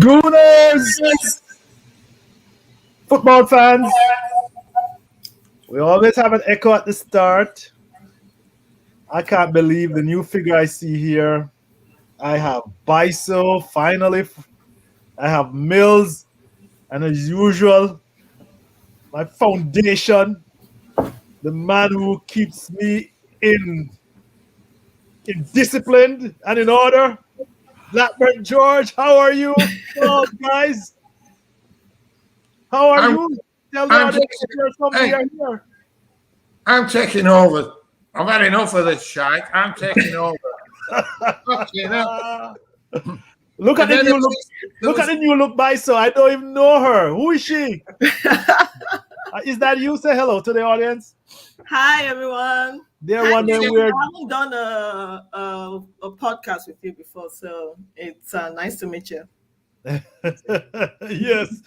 Gooners! Football fans, we always have an echo at the start. I can't believe the new figure I see here. I have Biso, finally. I have Mills, and as usual, my foundation, the man who keeps me in disciplined and in order. Blackburn George, how are you? Oh, guys, how are you? Tell the audience there's somebody here. I'm taking over. I've had enough of this shite. I'm taking over. Look at the new look. Look at the new look, Biso. I don't even know her. Who is she? Is that you? Say hello to the audience. Hi, everyone. They're wondering where. I haven't done a podcast with you before, so it's nice to meet you. yes.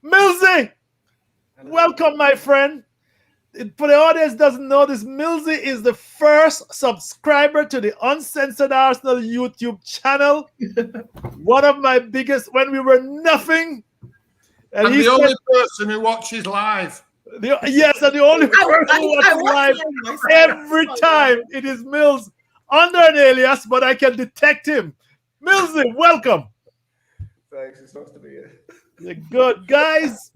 Millsy, welcome, my friend. For the audience doesn't know this, Millsy is the first subscriber to the Uncensored Arsenal YouTube channel. One of my biggest when we were nothing. And the only person who watches live. Yes, and the only person who watches live every time. It is Mills under an alias, but I can detect him. Millsy, welcome. Thanks, it's nice to be here. You're good, guys.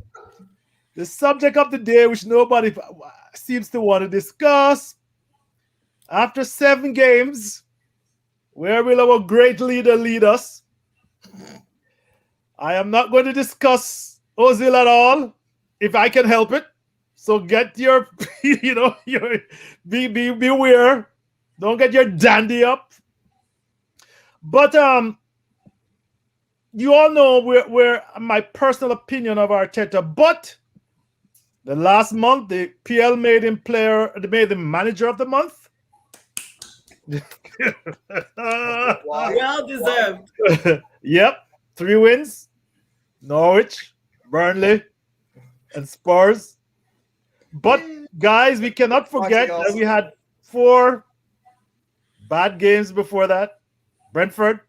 The subject of the day, which nobody seems to want to discuss. After 7 games, where will our great leader lead us? I am not going to discuss Ozil at all, if I can help it. So get your, beware. Don't get your dandy up. But you all know where my personal opinion of Arteta, but the last month, the PL made him manager of the month. Well deserved. Yep. 3 wins. Norwich, Burnley, and Spurs. But guys, we cannot forget that we had 4 bad games before that. Brentford.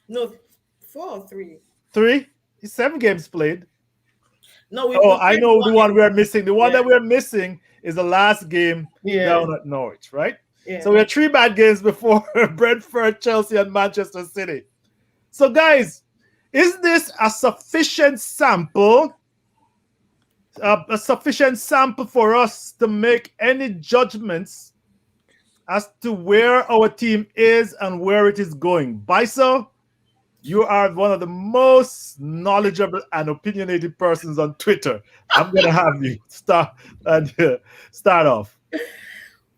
No, 4 or 3. 3? 7 games played. No, I know the one we are missing. The one that we're missing is the last game down at Norwich, right? Yeah. So we had 3 bad games before Brentford, Chelsea, and Manchester City. So, guys, is this a sufficient sample? A sufficient sample for us to make any judgments as to where our team is and where it is going? Biso, you are one of the most knowledgeable and opinionated persons on Twitter. I'm going to have you start off.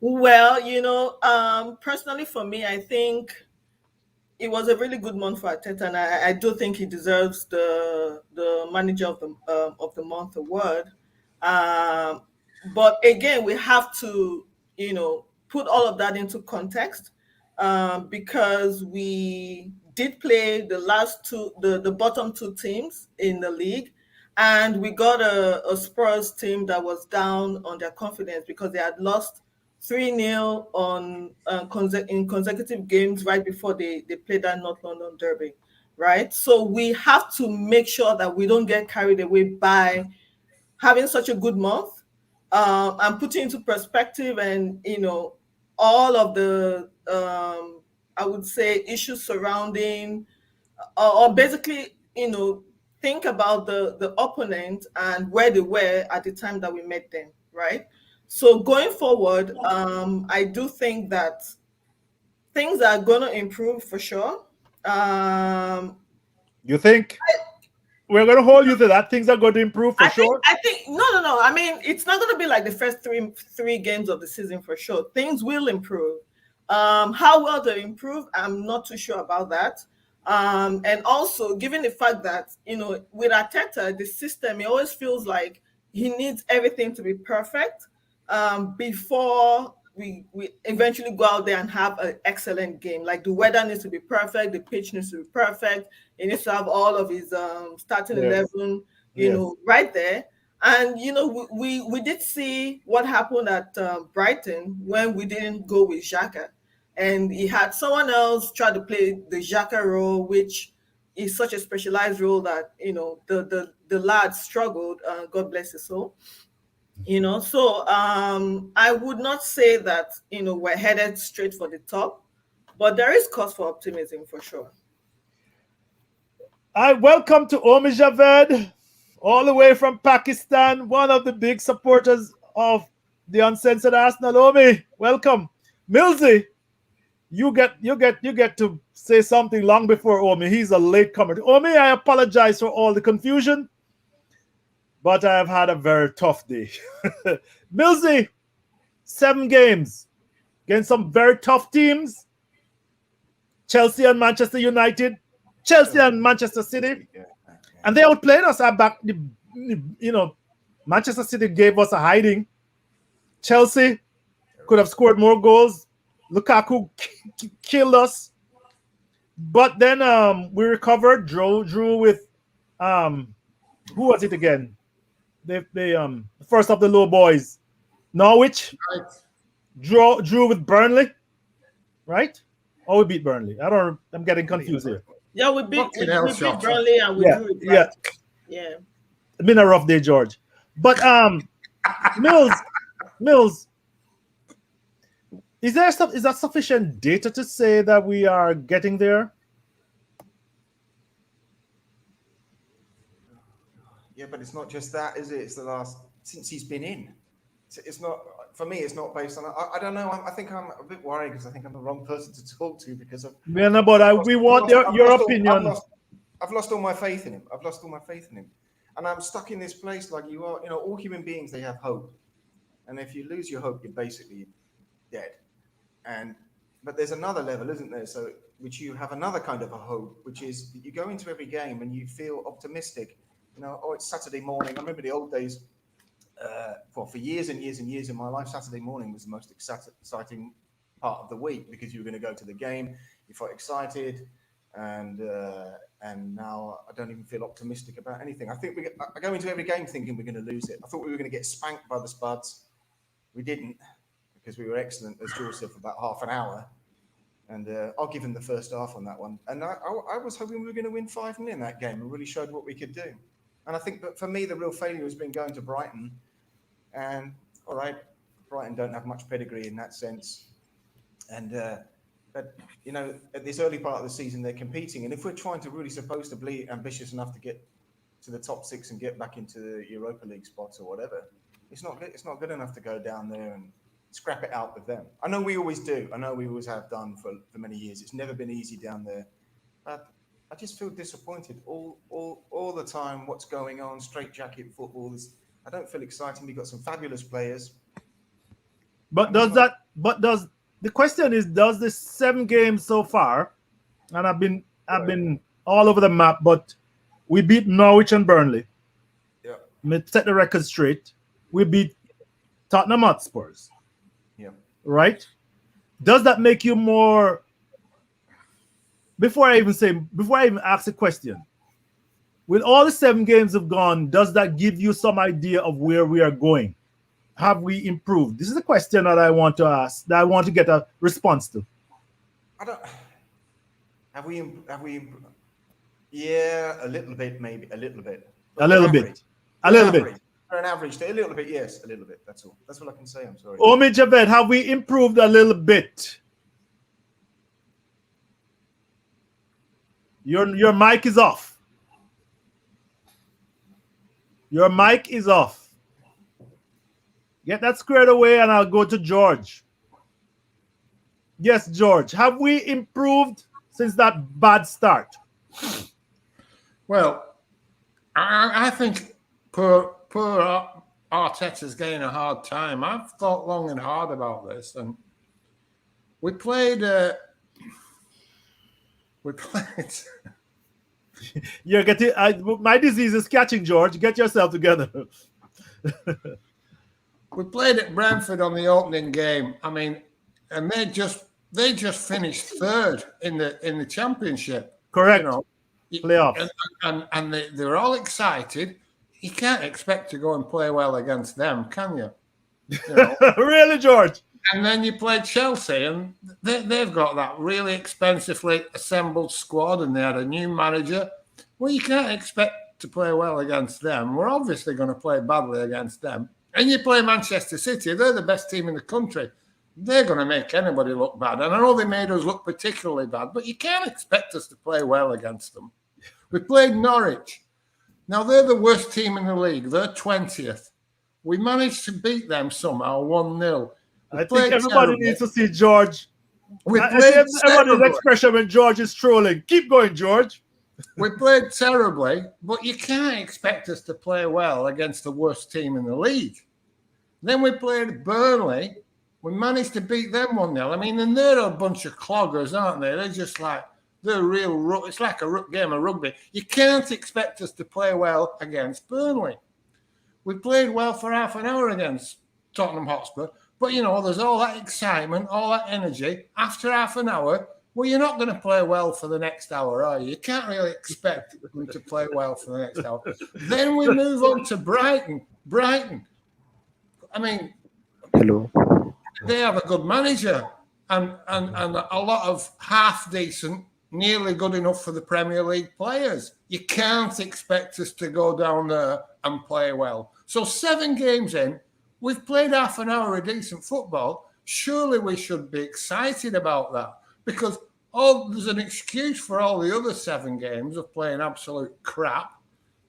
Well, personally for me, I think it was a really good month for Arteta, and I do think he deserves the manager of the month award. But again, we have to, put all of that into context, because we did play the last 2, the bottom 2 teams in the league, and we got a Spurs team that was down on their confidence because they had lost 3-0 in consecutive games right before they played that North London derby, right? So we have to make sure that we don't get carried away by having such a good month, and putting into perspective and all of the I would say issues surrounding, or basically think about the opponent and where they were at the time that we met them, right? So going forward, I do think that things are going to improve for sure. You think? We're going to hold you to that. Things are going to improve for sure? I think, no. I mean, it's not going to be like the first three games of the season for sure. Things will improve. How well they improve, I'm not too sure about that. And also, given the fact that, with Arteta, the system, it always feels like he needs everything to be perfect before we eventually go out there and have an excellent game. Like the weather needs to be perfect, the pitch needs to be perfect. He needs to have all of his starting 11, right there. And we did see what happened at Brighton when we didn't go with Xhaka, and he had someone else try to play the Xhaka role, which is such a specialized role that the lad struggled. God bless his soul. So I would not say that we're headed straight for the top, but there is cause for optimism for sure. I welcome to Omi Javed, all the way from Pakistan, one of the big supporters of the Uncensored Arsenal. Omi, welcome. Millsy, you get to say something long before Omi. He's a late comer. Omi, I apologize for all the confusion, but I have had a very tough day. Millsy, 7 games against some very tough teams. Chelsea and Manchester United, Chelsea and Manchester City, and they outplayed us. Manchester City gave us a hiding. Chelsea could have scored more goals. Lukaku killed us, but then we recovered. Drew with who was it again? The first of the low boys, Norwich. Right. Drew with Burnley, right? Oh, we beat Burnley. I'm getting confused here. Yeah, we beat Shot. Burnley and we drew it. Yeah. Right. Yeah. It's been a rough day, George. But Mills, is that sufficient data to say that we are getting there? Yeah, but it's not just that, is it? It's the last since he's been in. It's not for me. It's not based on. I don't know. I think I'm a bit worried because I think I'm the wrong person to talk to because of. Yeah, no, but we want your opinion. I've lost all my faith in him. And I'm stuck in this place like you are. All human beings, they have hope, and if you lose your hope, you're basically dead. But there's another level, isn't there? So which you have another kind of a hope, which is you go into every game and you feel optimistic. It's Saturday morning. I remember the old days. For years and years and years in my life, Saturday morning was the most exciting part of the week because you were going to go to the game. You felt excited, and now I don't even feel optimistic about anything. I go into every game thinking we're going to lose it. I thought we were going to get spanked by the Spuds. We didn't because we were excellent, as George said, for about half an hour. And I'll give him the first half on that one. And I was hoping we were going to win 5-0 in that game and really showed what we could do. And I think that for me, the real failure has been going to Brighton. And all right, Brighton don't have much pedigree in that sense. And but at this early part of the season, they're competing. And if we're trying to really supposed to be ambitious enough to get to the top 6 and get back into the Europa League spots or whatever, it's not good enough to go down there and scrap it out with them. I know we always do. I know we always have done for many years. It's never been easy down there. But I just feel disappointed all the time. What's going on? Straitjacket football is. I don't feel exciting. We've got some fabulous players. But the question is, does the 7 games so far, and I've been all over the map, but we beat Norwich and Burnley. Yeah. Let's set the record straight. We beat Tottenham Hotspurs. Yeah. Right? Does that make you more? Before I even ask the question, with all the 7 games have gone, does that give you some idea of where we are going? Have we improved? This is a question that I want to ask, that I want to get a response to. Have we improved? Yeah, a little bit, maybe. A little bit. A little bit. For an average, a little bit, yes, a little bit. That's all. That's all I can say. I'm sorry. Omi Javed, have we improved a little bit? Your mic is off. Your mic is off. Get that squared away and I'll go to George. Yes, George. Have we improved since that bad start? Well, I think poor Arteta's getting a hard time. I've thought long and hard about this, and we played. You're getting. My disease is catching, George. Get yourself together. We played at Brentford on the opening game. I mean, and they just finished 3rd in the championship. Correct. Playoffs. And they're all excited. You can't expect to go and play well against them, can you? Really, George? And then you play Chelsea, and they've got that really expensively assembled squad, and they had a new manager. Well, you can't expect to play well against them. We're obviously going to play badly against them. And you play Manchester City, they're the best team in the country. They're going to make anybody look bad. And I know they made us look particularly bad, but you can't expect us to play well against them. We played Norwich. Now, they're the worst team in the league. They're 20th. We managed to beat them somehow 1-0. I think everybody needs to see George. I see everybody's expression when George is trolling. Keep going, George. We played terribly, but you can't expect us to play well against the worst team in the league. Then we played Burnley. We managed to beat them 1-0. I mean, and they're a bunch of cloggers, aren't they? They're just like, they're real. It's like a game of rugby. You can't expect us to play well against Burnley. We played well for half an hour against Tottenham Hotspur. But, you know, there's all that excitement, all that energy. After half an hour, well, you're not going to play well for the next hour, are you? You can't really expect them to play well for the next hour. Then we move on to Brighton. I mean, Hello. they have a good manager and a lot of half-decent, nearly good enough for the Premier League players. You can't expect us to go down there and play well. So 7 games in, we've played half an hour of decent football. Surely we should be excited about that because there's an excuse for all the other 7 games of playing absolute crap.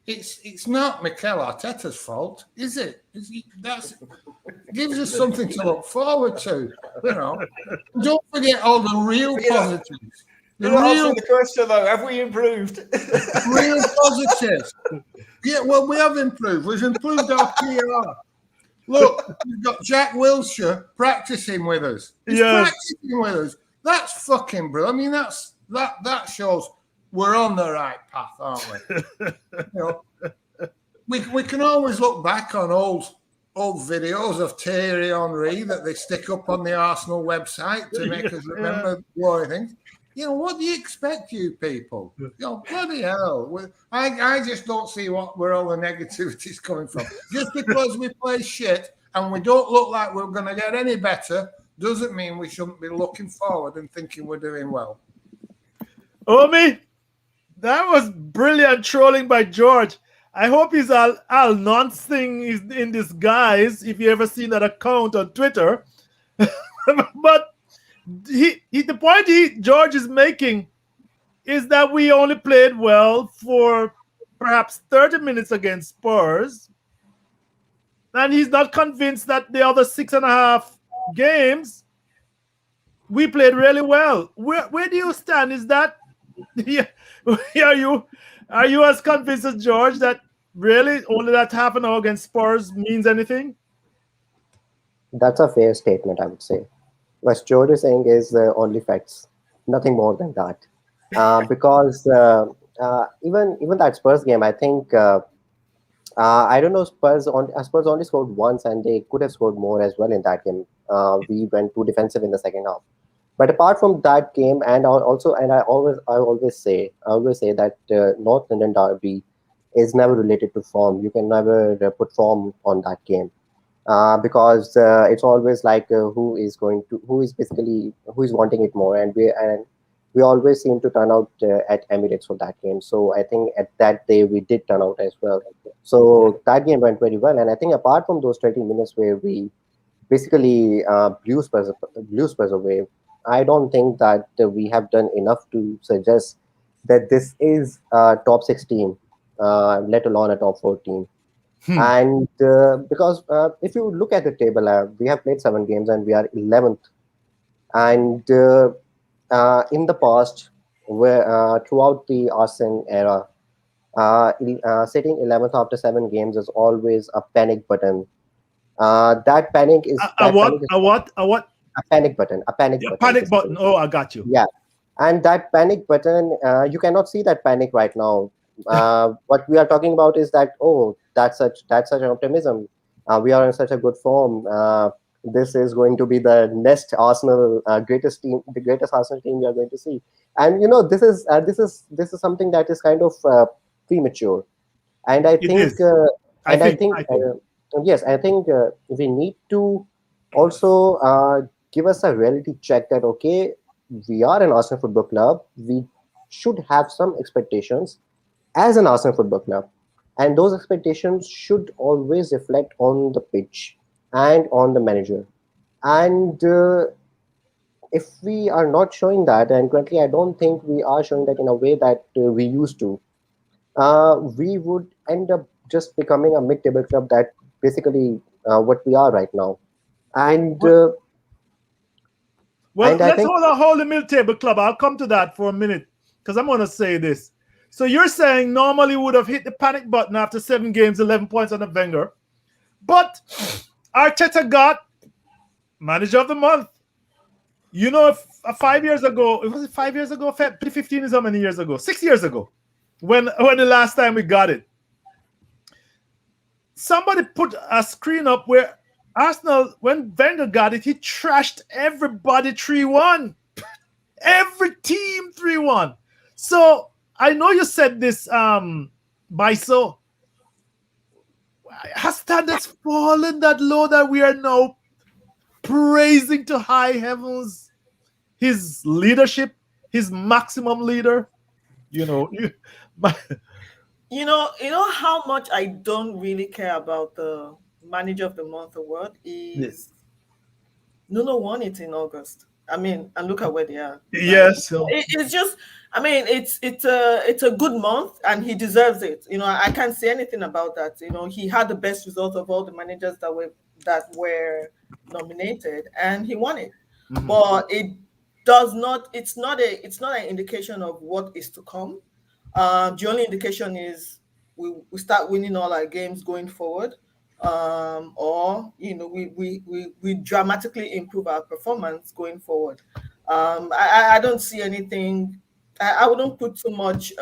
It's not Mikel Arteta's fault, is it? That gives us something to look forward to, you know. Don't forget all the real positives. Answering the question though, have we improved? Real positives. Yeah, well, we have improved. We've improved our PR. Look, we've got Jack Wilshere practicing with us. He's practicing with us. That's fucking brilliant. I mean, that shows we're on the right path, aren't we? You know, we can always look back on old videos of Thierry Henry that they stick up on the Arsenal website to make us remember glory things. You know, what do you expect, you people? You know, bloody hell. I just don't see where all the negativity is coming from. Just because we play shit and we don't look like we're going to get any better doesn't mean we shouldn't be looking forward and thinking we're doing well. Omi, that was brilliant trolling by George. I hope his Al Nonce thing is in disguise, if you ever seen that account on Twitter. But the point George is making is that we only played well for perhaps 30 minutes against Spurs. And he's not convinced that the other 6.5 games we played really well. Where do you stand? Is that are you as convinced as George that really only that half an hour against Spurs means anything? That's a fair statement, I would say. What George is saying is only facts, nothing more than that. Because even that Spurs game, I think I don't know. Spurs only scored once, and they could have scored more as well in that game. We went too defensive in the second half. But apart from that game, and I always say that North London derby is never related to form. You can never put form on that game. Because it's always like who is wanting it more, and we always seem to turn out at Emirates for that game. So I think at that day we did turn out as well. So that game went very well, and I think apart from those 30 minutes where we basically blew Spurs away, I don't think that we have done enough to suggest that this is a top 16, let alone a top 14. And because if you look at the table, we have played 7 games and we are 11th. And in the past, where throughout the Arsenal era, sitting 11th after 7 games is always a panic button. That panic is a panic button. A panic button. Panic button. Oh, I got you. Yeah, and that panic button, you cannot see that panic right now. What we are talking about is that that's such an optimism. We are in such a good form. This is going to be the next Arsenal greatest Arsenal team we are going to see. And this is something that is kind of premature. And I think, yes, I think we need to Also, give us a reality check that, okay, we are an Arsenal Football Club. We should have some expectations as an Arsenal Football Club. And those expectations should always reflect on the pitch and on the manager. And if we are not showing that, and currently I don't think we are showing that in a way that we used to, we would end up just becoming a mid-table club that basically what we are right now. And Well, uh, well, and I let's think hold the mid-table club. I'll come to that for a minute because I'm going to say this. So you're saying normally would have hit the panic button after 7 games, 11 points on the Wenger, but Arteta got manager of the month. You know, if, 5 years ago, was it 5 years ago? 2015 is how many years ago? 6 years ago, when the last time we got it. Somebody put a screen up where Arsenal, when Wenger got it, he trashed everybody 3-1. Every team 3-1. So I know you said this, by so has standards fallen that low that we are now praising to high heavens his leadership, his maximum leader? You know, You know how much I don't really care about the manager of the month award is Nuno won it in August. I mean, and look at where they are. Like yes. So it's just, I mean, it's a good month, and he deserves it. I can't say anything about that. He had the best result of all the managers that were nominated, and he won it. But it does not. It's not an indication of what is to come. The only indication is we start winning all our games going forward, or we dramatically improve our performance going forward. I don't see anything. I wouldn't put too much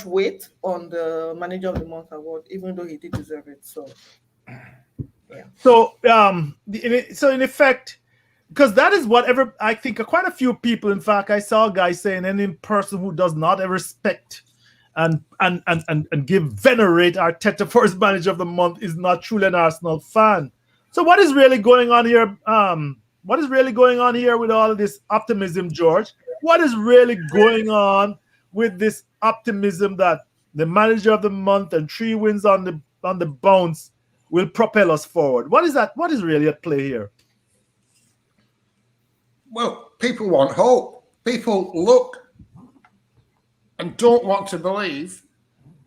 weight on the manager of the month award, even though he did deserve it. So yeah. so in effect, because that is whatever I think quite a few people, in fact, I saw guys saying any person who does not respect and give venerate Arteta for his manager of the month is not truly an Arsenal fan. So what is really going on here? What is really going on here with all of this optimism, George? What is really going on with this optimism that the manager of the month and 3 wins on the bounce will propel us forward? What is that? What is really at play here? Well, people want hope. People look and don't want to believe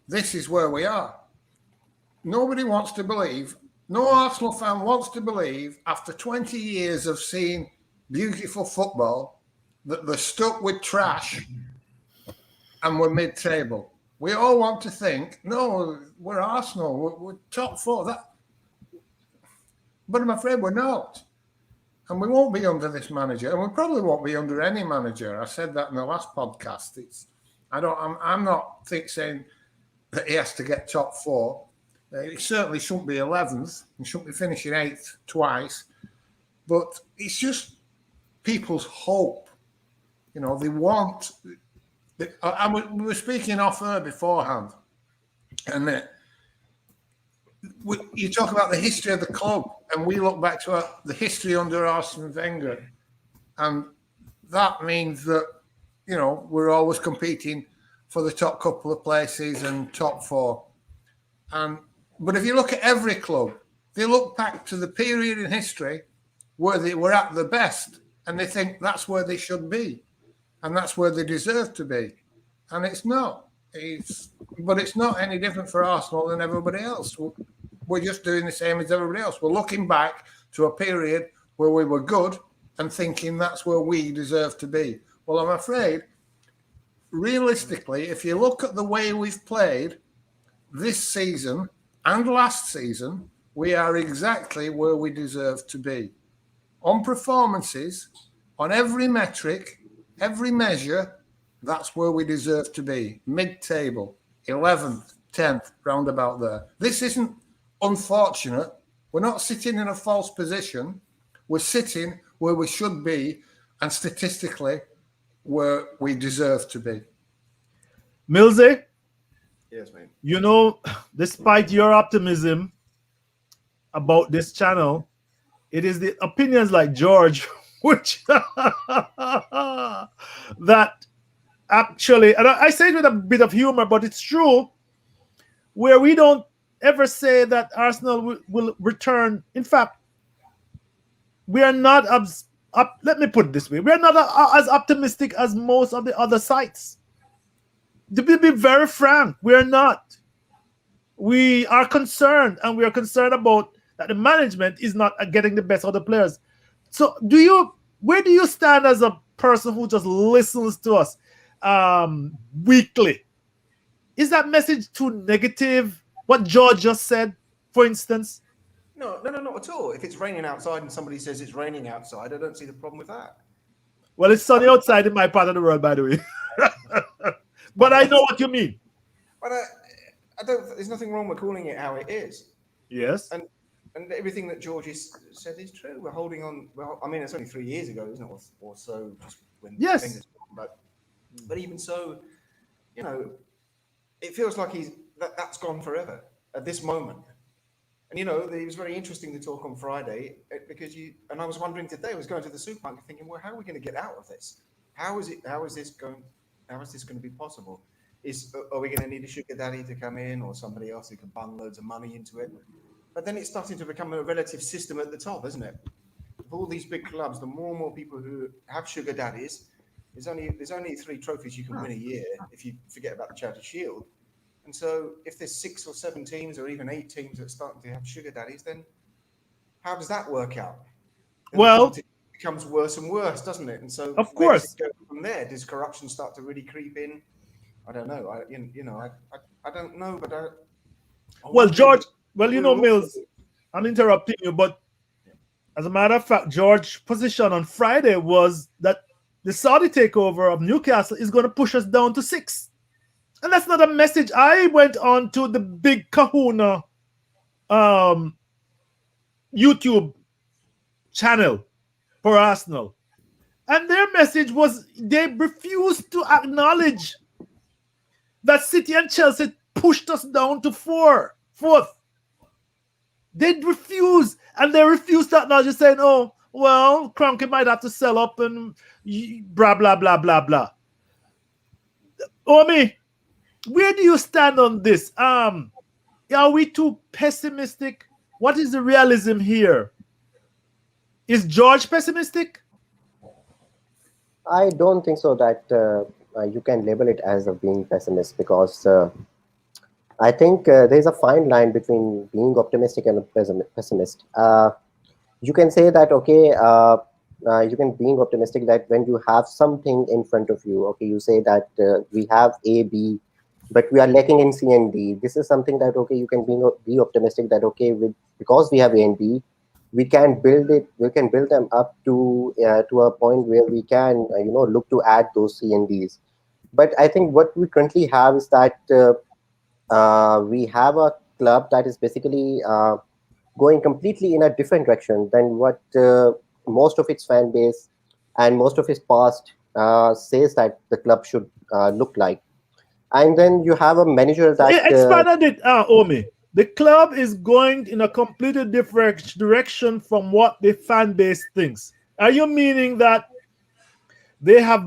this is where we are. Nobody wants to believe, no Arsenal fan wants to believe, after 20 years of seeing beautiful football, that they're stuck with trash and we're mid-table. We all want to think, no, we're Arsenal, we're top four. But I'm afraid we're not. And we won't be under this manager, and we probably won't be under any manager. I said that in the last podcast. I'm not saying that he has to get top four. He certainly shouldn't be 11th. He shouldn't be finishing 8th twice. But it's just people's hope. They want. We were speaking off air beforehand, and you talk about the history of the club, and we look back to the history under Arsene Wenger, and that means that we're always competing for the top couple of places and top four. But if you look at every club, they look back to the period in history where they were at the best, and they think that's where they should be, and that's where they deserve to be, and it's not. But it's not any different for Arsenal than everybody else. We're just doing the same as everybody else. We're looking back to a period where we were good and thinking that's where we deserve to be. Well, I'm afraid, realistically, if you look at the way we've played this season and last season, we are exactly where we deserve to be. On performances, on every metric, every measure, that's where we deserve to be. Mid-table, 11th, 10th, round about there. This isn't unfortunate. We're not sitting in a false position. We're sitting where we should be, and statistically, where we deserve to be. Milsey? Yes, mate. Despite your optimism about this channel, It is the opinions like George, which that actually, and I say it with a bit of humor, but it's true, where we don't ever say that Arsenal will return. In fact, we are not let me put it this way: we are not as optimistic as most of the other sites. To be very frank, we are not. We are concerned, and we are concerned about that the management is not getting the best of the players. So, where do you stand as a person who just listens to us weekly? Is that message too negative? What George just said, for instance? No, not at all. If it's raining outside and somebody says it's raining outside, I don't see the problem with that. Well, it's sunny outside in my part of the world, by the way. But I know what you mean. But I don't. There's nothing wrong with calling it how it is. Yes. And everything that George has said is true. We're holding on. Well, I mean, it's only 3 years ago, isn't it, or so? Just when yes. But even so, you know, it feels like that's gone forever at this moment. And you know, it was very interesting to talk on Friday because I was wondering today. I was going to the supermarket thinking, well, how are we going to get out of this? How is this going to be possible? Are we going to need a sugar daddy to come in, or somebody else who can bung loads of money into it? But then it's starting to become a relative system at the top, isn't it? With all these big clubs, the more and more people who have sugar daddies, there's only 3 trophies you can win a year if you forget about the Charity Shield. And so if there's 6 or 7 teams or even 8 teams that are starting to have sugar daddies, then how does that work out? Then well, it becomes worse and worse, doesn't it? And so of course, from there, does corruption start to really creep in? I don't know. I don't know, but well, George. Well, you know, Mills, I'm interrupting you, but as a matter of fact, George's position on Friday was that the Saudi takeover of Newcastle is going to push us down to 6. And that's not a message. I went on to the Big Kahuna YouTube channel for Arsenal. And their message was they refused to acknowledge that City and Chelsea pushed us down to 4th. They refuse, and they refuse to acknowledge, just saying, oh, well, Kroenke might have to sell up and blah, blah, blah, blah, blah. Omi, where do you stand on this? Are we too pessimistic? What is the realism here? Is George pessimistic? I don't think so that you can label it as a being pessimist, because I think there's a fine line between being optimistic and a pessimist. You can say that, okay, you can being optimistic that when you have something in front of you, okay, you say that we have A, B, but we are lacking in C and D. This is something that, okay, you can be optimistic that, okay, because we have A and B, we can build them up to a point where we can look to add those C and Ds. But I think what we currently have is that we have a club that is basically going completely in a different direction than what most of its fan base and most of its past says that the club should look like. And then you have a manager that expanded it, Omi. The club is going in a completely different direction from what the fan base thinks. Are you meaning that what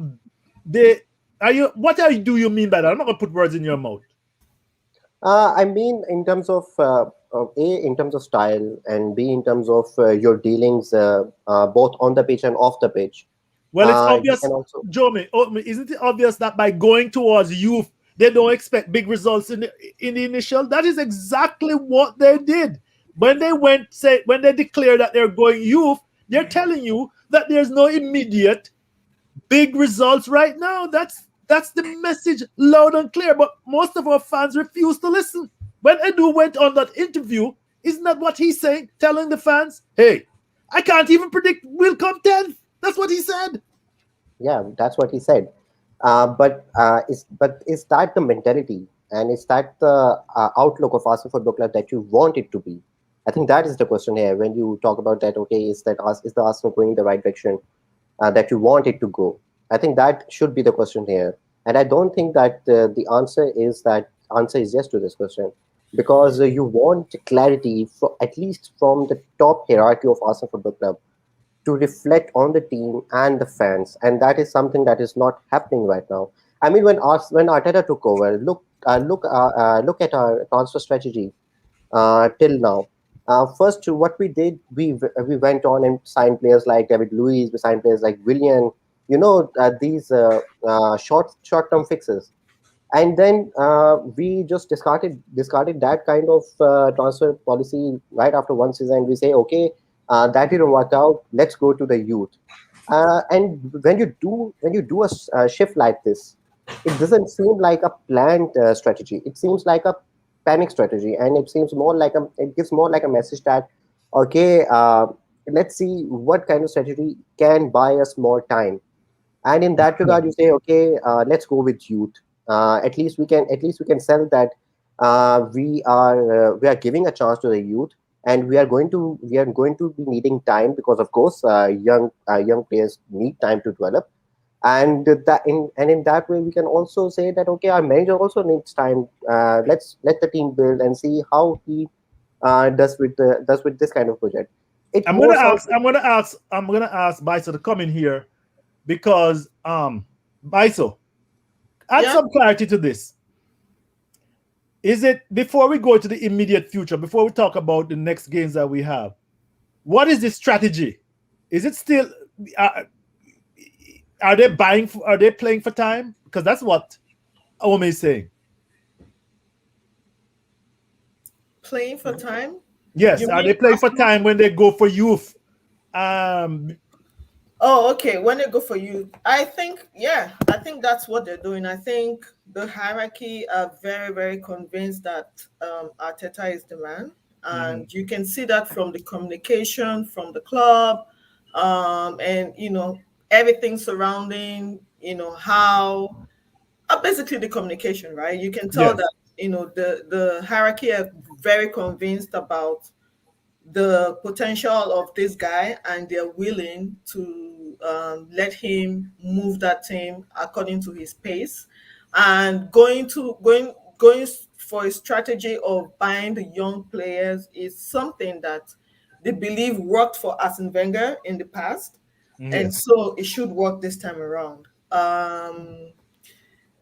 do you mean by that? I'm not going to put words in your mouth. I mean, in terms of in terms of style, and B, in terms of your dealings, both on the pitch and off the pitch. Well, it's obvious, Jomi, isn't it obvious that by going towards youth, they don't expect big results in the initial? That is exactly what they did. When they declare that they're going youth, they're telling you that there's no immediate big results right now. That's the message, loud and clear. But most of our fans refuse to listen. When Edu went on that interview, isn't that what he's saying? Telling the fans, hey, I can't even predict we'll come 10th. That's what he said. Yeah, that's what he said. But is that the mentality, and is that the outlook of Arsenal Football Club that you want it to be? I think that is the question here. When you talk about that, okay, is the Arsenal going in the right direction that you want it to go? I think that should be the question here, and I don't think that the answer is yes to this question. Yes, we have a club that is basically going completely in a different direction than what most of its fan base and most of its past says that the club should look like. I think that is the question here. When you talk about that, okay, is the Arsenal going in the right direction that you want it to be? I think that should be the question here, and I don't think that the answer is that because you want clarity, at least from the top hierarchy of Arsenal Football Club, to reflect on the team and the fans, and that is something that is not happening right now. I mean, when Arteta took over, look at our transfer strategy till now. First, what we did, we went on and signed players like David Luiz, we signed players like Willian. These short term fixes, and then we just discarded that kind of transfer policy right after one season. We say, okay, that didn't work out. Let's go to the youth. And when you do a shift like this, it doesn't seem like a planned strategy. It seems like a panic strategy, and it gives more like a message that, okay, let's see what kind of strategy can buy us more time. And in that regard, you say, okay, let's go with youth. At least we can sell that we are giving a chance to the youth, and we are going to be needing time, because of course young players need time to develop. And in that way, we can also say that, okay, our manager also needs time. Let's let the team build and see how he does with this kind of project. It I'm gonna more sounds. ask. I'm gonna ask Biso to come in here because Biso, add Yeah. some clarity to this. Is it, before we go to the immediate future, before we talk about the next games that we have, what is the strategy? Is it still, uh, are they buying? Are they playing for time? Because that's what Ome is saying. Playing for time. Yes, You are mean they playing for Arsenal? time when they go for youth? Um, Oh, okay. When they go for you, I think, yeah, I think that's what they're doing. I think the hierarchy are very, very convinced that Arteta is the man. mhm. And you can see that from the communication from the club, and, everything surrounding, how basically the communication, right? You can tell Yes. that, the hierarchy are very convinced about the potential of this guy, and they're willing to let him move that team according to his pace, and going for a strategy of buying the young players is something that they believe worked for Arsene Wenger in the past, and Yes. so it should work this time around.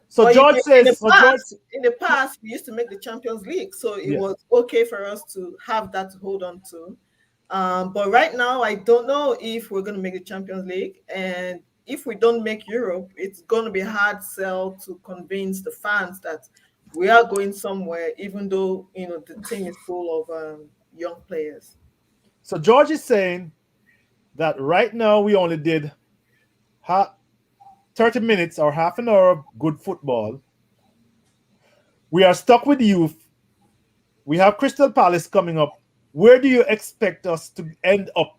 So But George says. So George. in the past, we used to make the Champions League, so it Yes. was okay for us to have that to hold on to. But right now, I don't know if we're going to make the Champions League, and if we don't make Europe, it's going to be hard sell to convince the fans that we are going somewhere, even though the team is full of young players. So George is saying that right now we only did 30 minutes or half an hour of good football. We are stuck with youth. We have Crystal Palace coming up. Where do you expect us to end up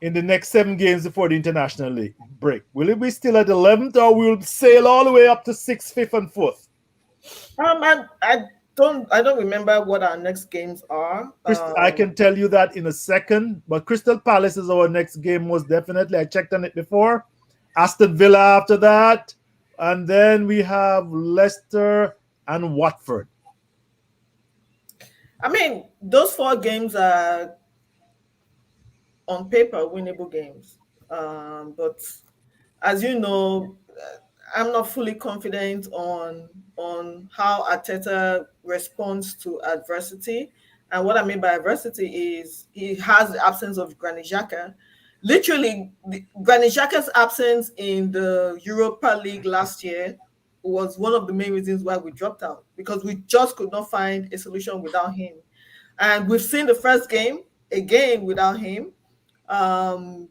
in the next 7 games before the international league break? Will it be still at 11th, or will sail all the way up to 6th, 5th, and 4th? I don't remember what our next games are. I can tell you that in a second, but Crystal Palace is our next game, most definitely. I checked on it before. Aston Villa after that, and then we have Leicester and Watford. I mean, those 4 games are on paper winnable games. But as you know, I'm not fully confident on how Arteta responds to adversity. And what I mean by adversity is he has the absence of Granit Xhaka. Literally, Granit Xhaka's absence in the Europa League last year was one of the main reasons why we dropped out, because we just could not find a solution without him. And we've seen the first game again without him. Um,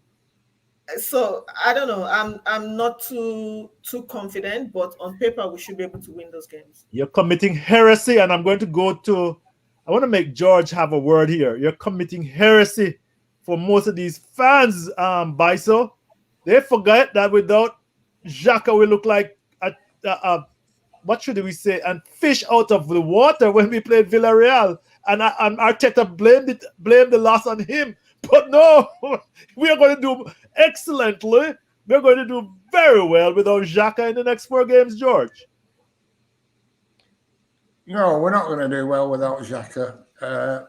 so I don't know. I'm not too confident, but on paper we should be able to win those games. You're committing heresy, and I'm going to go to. I want to make George have a word here. You're committing heresy for most of these fans, Biso. They forget that without Xhaka, we look like what should we say? And fish out of the water when we played Villarreal, and Arteta blamed the loss on him. But no, we are going to do excellently. We're going to do very well without Xhaka in the next 4 games, George. No, we're not going to do well without Xhaka.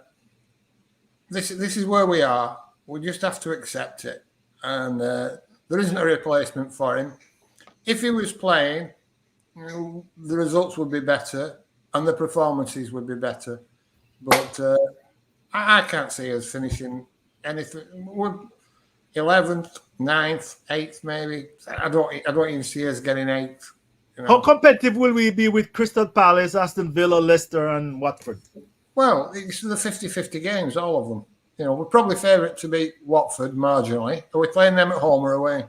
This is where we are. We just have to accept it, and there isn't a replacement for him. If he was playing, the results would be better and the performances would be better. But I can't see us finishing anything. We're 11th, 9th, 8th, maybe. I don't even see us getting 8th. You know? How competitive will we be with Crystal Palace, Aston Villa, Leicester, and Watford? Well, it's the 50-50 games, all of them. You know, we're probably favourite to beat Watford marginally. Are we playing them at home or away?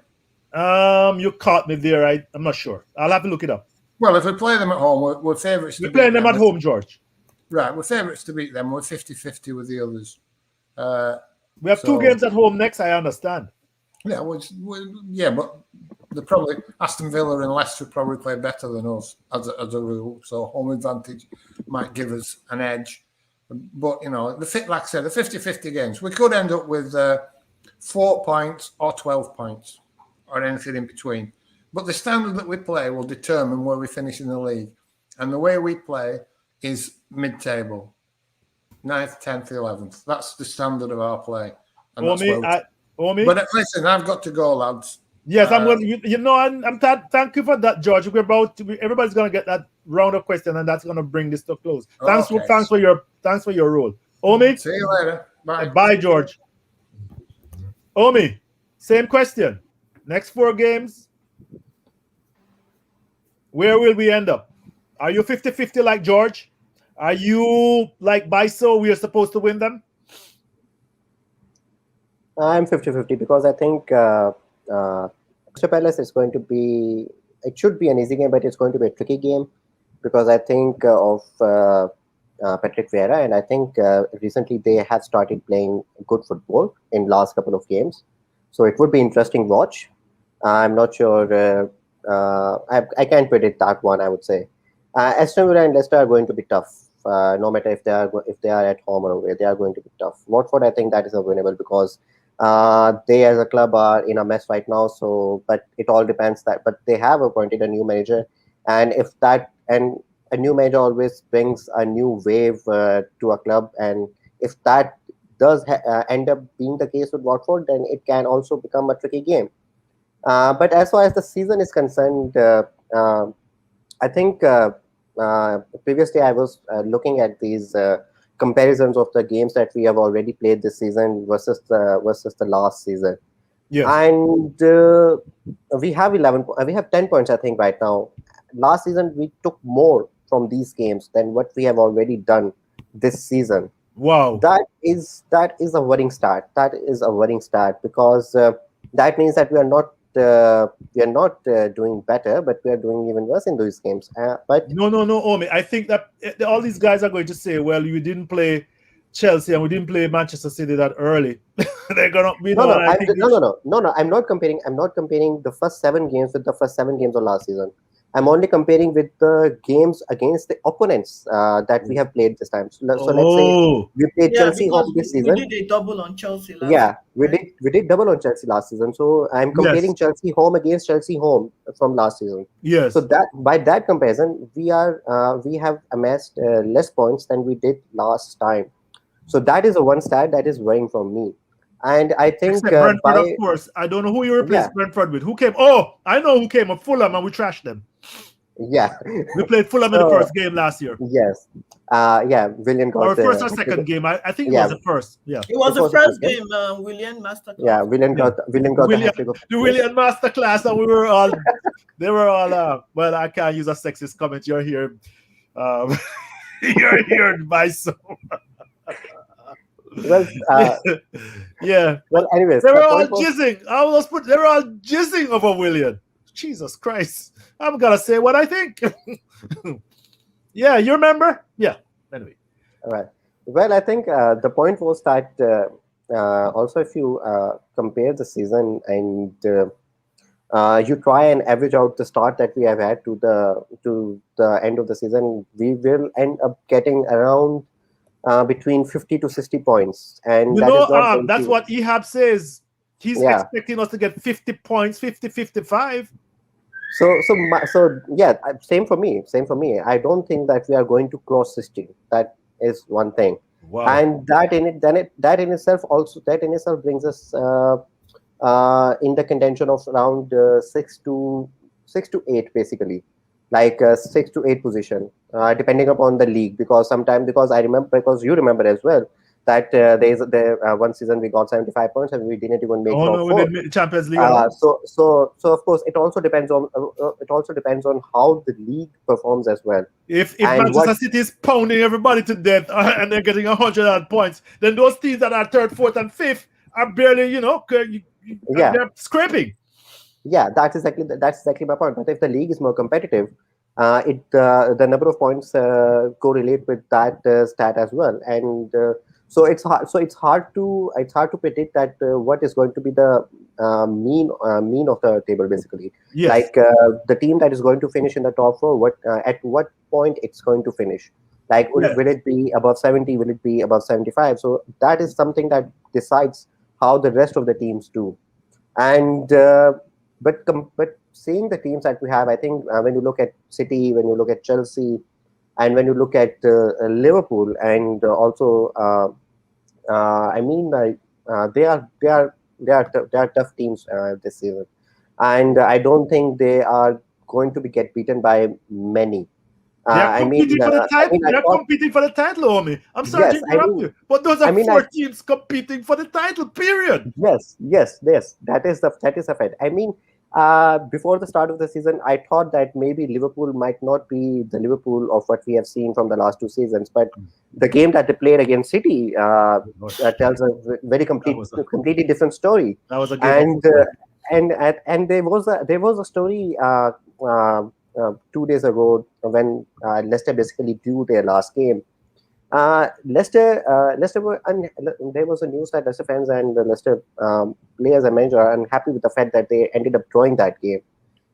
You caught me there. I'm not sure. I'll have to look it up. Well, if we play them at home, we're favourites. We're playing them at home, George. Right, we're favourites to beat them. We're 50-50 with the others. We have 2 games at home next, I understand. Yeah, but they probably Aston Villa and Leicester probably play better than us as a rule. So home advantage might give us an edge. But you know, like I said, the 50-50 games, we could end up with 4 points or 12 points or anything in between. But the standard that we play will determine where we finish in the league. And the way we play is mid-table. 9th, 10th, 11th. That's the standard of our play. And but listen, I've got to go, lads. Yes, I'm going. Thank you for that, George. Everybody's going to get that round of question, and that's going to bring this to a close. Thanks for your role, Omi. See you later. Bye. Bye, George. Omi, same question. Next 4 games, where will we end up? Are you 50-50 like George? Are you like Biso? We are supposed to win them. I'm 50-50 because I think Crystal Palace is going to be. It should be an easy game, but it's going to be a tricky game because I think of Patrick Vieira, and I think recently they have started playing good football in last couple of games. So it would be interesting watch. I'm not sure. I can't predict that one. I would say Aston Villa and Leicester are going to be tough. No matter if they are at home or away, they are going to be tough. Watford, I think that is winnable because they as a club are in a mess right now. So, but it all depends but they have appointed a new manager, and a new manager always brings a new wave to a club, and if that does end up being the case with Watford, then it can also become a tricky game. But as far as the season is concerned, I think previously I was looking at these comparisons of the games that we have already played this season versus the last season. Yeah. And we have 10 points, I think, right now. Last season we took more from these games than what we have already done this season. Wow. That is a worrying start. That is a worrying start because that means that we are not doing better, but we are doing even worse in those games. But no, Omi. I think that all these guys are going to say, "Well, we didn't play Chelsea and we didn't play Manchester City that early." They're gonna be no. I'm not comparing. I'm not comparing the first 7 games with the first 7 games of last season. I'm only comparing with the games against the opponents that we have played this time. So let's say we played Chelsea home this season. We did a double on Chelsea last season. We did double on Chelsea last season. So I'm comparing Chelsea home against Chelsea home from last season. Yes. So that by that comparison, we have amassed less points than we did last time. So that is a one stat that is worrying for me. And I think Brentford, of course. I don't know who you replaced Brentford with. Who came? Oh, I know who came. Fulham, and we trashed them. Yeah, we played Fulham in the first game last year. Yes, William got our first or second game. I think it was the first. Yeah, it was the first game. William Masterclass. Yeah, William got the William Masterclass, and we were all. They were all. Well, I can't use a sexist comment. You're here. You're here by so. Well, yeah. Well, anyways, they were all jizzing. They were all jizzing over William. Jesus Christ! I'm gonna say what I think. Yeah, you remember? Yeah. Anyway. All right. Well, I think the point was that also if you compare the season and you try and average out the start that we have had to the end of the season, we will end up getting around between 50 to 60 points. And that's what Ehab says. He's expecting us to get 50 points, 50, 55. So yeah, same for me. Same for me. I don't think that we are going to cross 16. That is one thing, Wow. and that in itself also that in itself brings us in the contention of around 6 to 8, basically, like 6 to 8 position, depending upon the league. Because sometimes, because I remember, because you remember as well, that there one season we got 75 points and we didn't even make Oh top no, we four. didn't make the Champions League at all. So of course it also depends on how the league performs as well, If and what. Manchester City is pounding everybody to death and they're getting 100 odd points, then those teams that are third, fourth, and fifth are barely, Yeah, they're scraping. yeah, that's exactly my point. But if the league is more competitive, it the number of points correlate with that stat as well, and it's hard to predict that what is going to be the mean of the table, basically. Yes. Like the team that is going to finish in the top four, what at what point it's going to finish. Like, Yes. will it be above 70? Will it be above 75? So that is something that decides how the rest of the teams do. And but seeing the teams that we have, I think when you look at City, when you look at Chelsea, and when you look at Liverpool, and also I mean, they are tough teams this season, and I don't think they are going to be get beaten by many. They're competing for the title. I They're thought, competing for the title, homie. I'm sorry to yes, interrupt you, but those are I four teams competing for the title. Period. yes. That is a fact. I mean, before the start of the season, I thought that maybe Liverpool might not be the Liverpool of what we have seen from the last 2 seasons, but the game that they played against City tells a very That was a completely different story. that was a game of And football. and there was a story 2 days ago when Leicester basically drew their last game. Leicester were there was a news that Leicester fans and the Leicester players and manager are unhappy with the fact that they ended up drawing that game.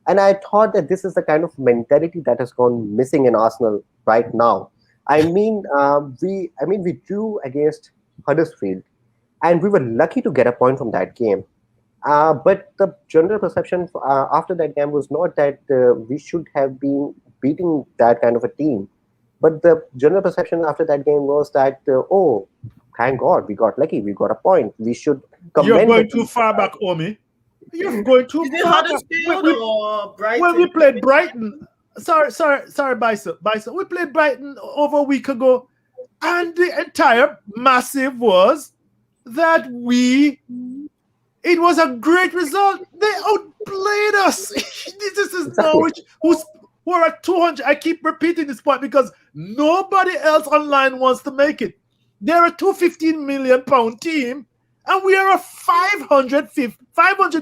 And I thought that this is the kind of mentality that has gone missing in Arsenal right now. We drew against Huddersfield, and we were lucky to get a point from that game. But the general perception after that game was not that we should have been beating that kind of a team, but the general perception after that game was that, oh, thank God, we got lucky, we got a point. We should You're commend the going too team. far back, homie. You're going too Is it far back. Huddersfield or When we Brighton? played Brighton, sorry, Bison. We played Brighton over a week ago, and the entire massive was that it was a great result. They outplayed us. This is Exactly. Norwich, who are at 200. I keep repeating this point because nobody else online wants to make it. They're a 215 million pound team, and we are a 500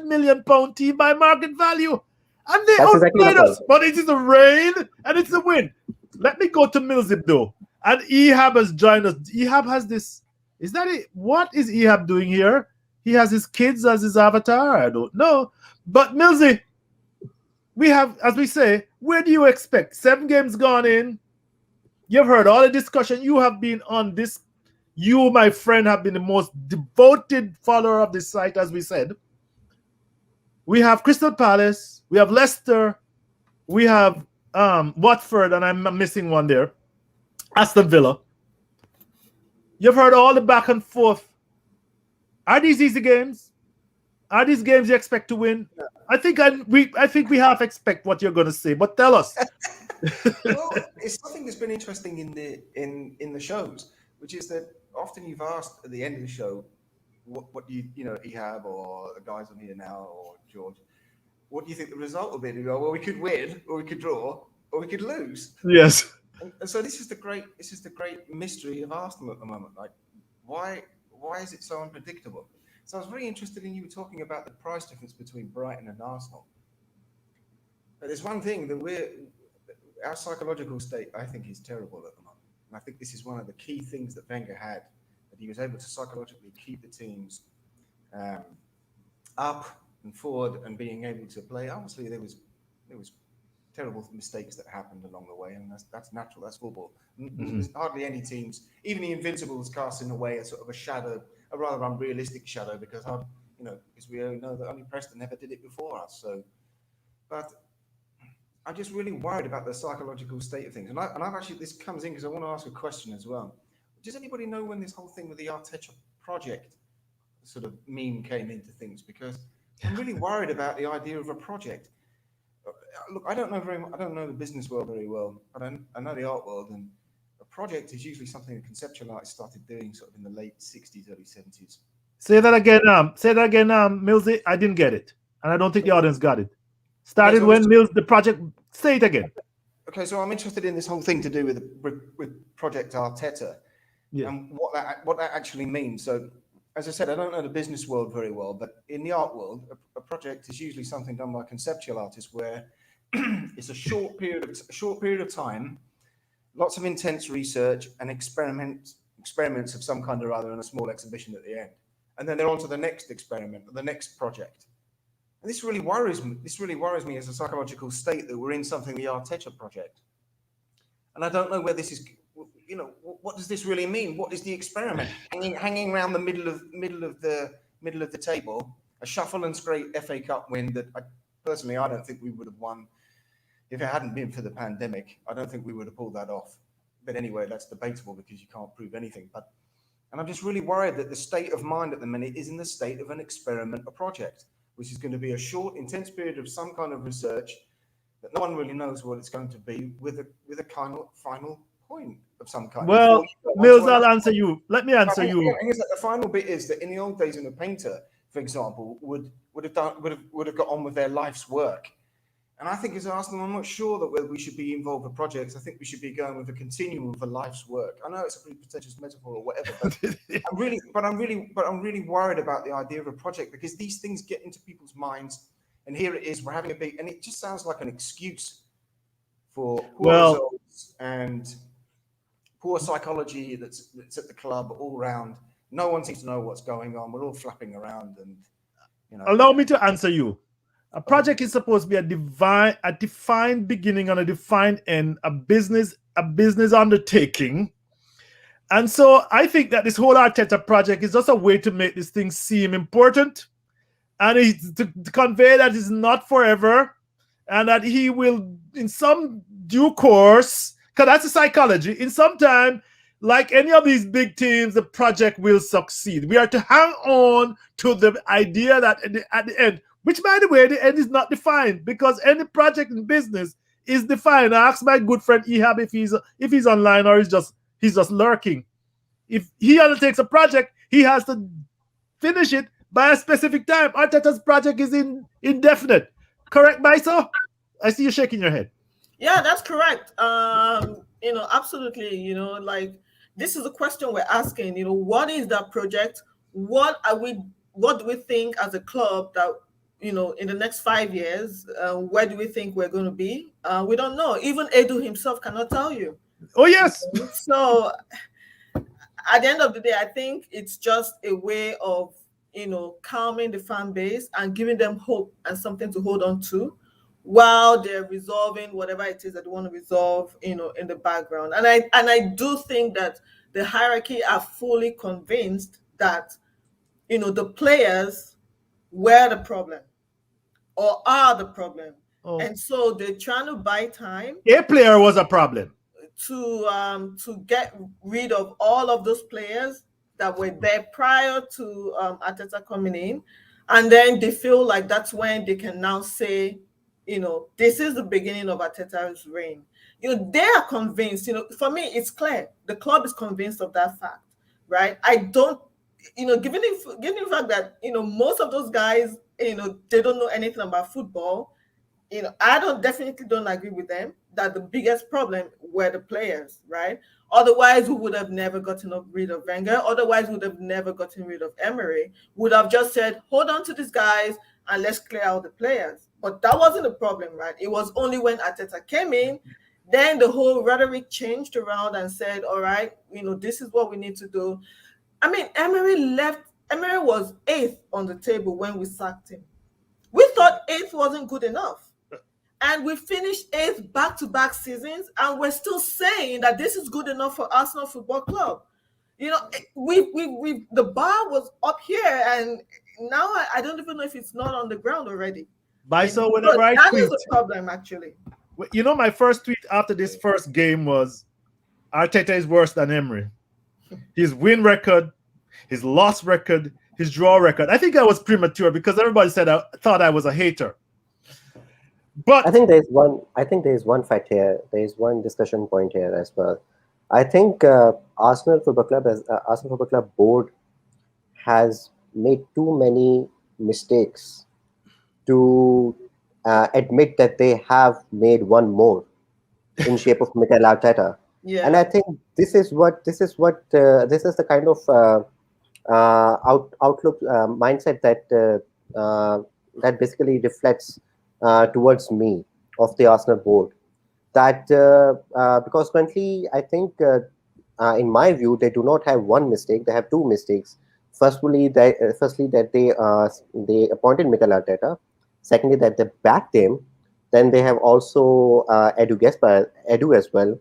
million pound team by market value. And they That's exactly my outplayed point. us. But it is a rain and it's a win. Let me go to Millsip though. And Ehab has joined us. Ehab has this. Is that it? What is Ehab doing here? He has his kids as his avatar. I don't know. But Millsy, we have, as we say, where do you expect? 7 games gone in. You've heard all the discussion. You have been on this. You, my friend, have been the most devoted follower of this site, as we said. We have Crystal Palace. We have Leicester. We have Watford, and I'm missing one there. Aston Villa. You've heard all the back and forth. Are these easy games? Are these games you expect to win? I think we half expect what you're going to say, but tell us. Well, it's something that's been interesting in the shows, which is that often you've asked at the end of the show, what do you know, Ehab or the guys on here now or George, what do you think the result will be? And you go, well, we could win, or we could draw, or we could lose. Yes. And so this is the great mystery of Arsenal at the moment. Like, why is it so unpredictable? So I was very interested in you talking about the price difference between Brighton and Arsenal. But there's one thing that our psychological state, I think, is terrible at the moment. And I think this is one of the key things that Wenger had, that he was able to psychologically keep the teams up and forward and being able to play. Obviously, there was terrible mistakes that happened along the way, and that's natural. That's football. Mm-hmm. There's hardly any teams, even the Invincibles, casting away a sort of a shadow, a rather unrealistic shadow, because we know that only Preston never did it before us. So, but I'm just really worried about the psychological state of things. And I've actually, this comes in because I want to ask a question as well. Does anybody know when this whole thing with the Arteta project sort of meme came into things? Because I'm really worried about the idea of a project. Look, I don't know very much. I don't know the business world very well. I know the art world, and a project is usually something that conceptual artists started doing sort of in the late 60s, early 70s. Say that again, Millsy. I didn't get it, and I don't think the audience got it. Started so when Mills the project. Say it again. Okay, so I'm interested in this whole thing to do with Project Arteta, and what that actually means. So, as I said, I don't know the business world very well, but in the art world, a project is usually something done by conceptual artists, where it's a short period of time, lots of intense research and experiments of some kind or other, and a small exhibition at the end, and then they're on to the next experiment, the next project. And this really worries me. This really worries me as a psychological state that we're in something the Arteta project, and I don't know where this is. You know, what does this really mean? What is the experiment? Hanging around the middle of the table, a shuffle and scrape FA Cup win that personally I don't think we would have won if it hadn't been for the pandemic. I don't think we would have pulled that off. But anyway, that's debatable because you can't prove anything. And I'm just really worried that the state of mind at the minute is in the state of an experiment, a project, which is going to be a short, intense period of some kind of research that no one really knows what it's going to be, with a kind of final point of some kind. Well, Mills, I'll answer you. Let me answer you. The final bit is that in the old days, in a painter, for example, would have got on with their life's work. And I think as Arsenal, I'm not sure that we should be involved with projects. I think we should be going with a continuum of a life's work. I know it's a pretty pretentious metaphor or whatever, but I'm really worried about the idea of a project, because these things get into people's minds, and here it is, we're having a big, and it just sounds like an excuse for poor results and poor psychology that's at the club all around. No one seems to know what's going on. We're all flapping around, and Allow me to answer you. A project is supposed to be a defined beginning and a defined end, a business undertaking. And so I think that this whole Arteta project is just a way to make this thing seem important, and to convey that it's not forever, and that he will, in some due course, because that's the psychology, in some time, like any of these big teams, the project will succeed. We are to hang on to the idea that at the end, which, by the way, the end is not defined, because any project in business is defined. I asked my good friend Ehab if he's online, or he's just lurking. If he undertakes a project, he has to finish it by a specific time. Arteta's project is indefinite. Correct, Maiso? I see you shaking your head. Yeah, that's correct. Absolutely. Like, this is a question we're asking. What is that project? What do we think as a club that, in the next 5 years, where do we think we're going to be? We don't know. Even Edu himself cannot tell you. Oh, yes. So at the end of the day, I think it's just a way of, calming the fan base and giving them hope and something to hold on to while they're resolving whatever it is that they want to resolve, in the background. And I do think that the hierarchy are fully convinced that, the players were the problem or are the problem. Oh. And so they're trying to buy time. A player was a problem. To get rid of all of those players that were there prior to Arteta coming in. And then they feel like that's when they can now say, this is the beginning of Arteta's reign. They are convinced. For me, it's clear. The club is convinced of that fact, right? I don't, given the fact that, most of those guys, they don't know anything about football. I definitely don't agree with them that the biggest problem were the players, right? Otherwise, we would have never gotten rid of Wenger. Otherwise, we would have never gotten rid of Emery. Would have just said, hold on to these guys and let's clear out the players. But that wasn't the problem, right? It was only when Arteta came in, then the whole rhetoric changed around and said, all right, this is what we need to do. I mean, Emery left. Emery was 8th on the table when we sacked him. We thought 8th wasn't good enough. And we finished 8th back-to-back seasons, and we're still saying that this is good enough for Arsenal Football Club. The bar was up here, and now I don't even know if it's not on the ground already. Whenever that is a problem, actually. You know, my first tweet after this first game was Arteta is worse than Emery. His win record, his loss record, his draw record. I think I was premature because everybody said I thought I was a hater. But I think there's one fact here. There is one discussion point here as well. I think Arsenal Football Club board has made too many mistakes to admit that they have made one more in shape of Mikel Arteta. Yeah. And I think this is the kind of outlook mindset that basically reflects towards me of the Arsenal board. That because currently, I think, in my view, they do not have one mistake; they have two mistakes. Firstly, that they appointed Mikel Arteta. Secondly, that they backed him. Then they have also Edu as well,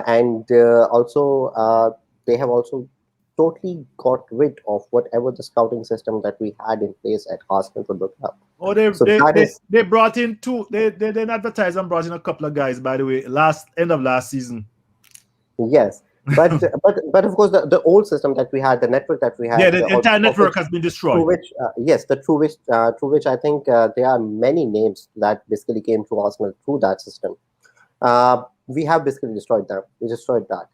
and also they have also totally got rid of whatever the scouting system that we had in place at Arsenal Football Club. oh, So that is they brought in two. They didn't advertise and brought in a couple of guys. By the way, end of last season. yes, but of course the old system that we had, the network that we had, Yeah, the entire network has been destroyed. Through which I think there are many names that basically came to Arsenal through that system. We have basically destroyed them. We destroyed that,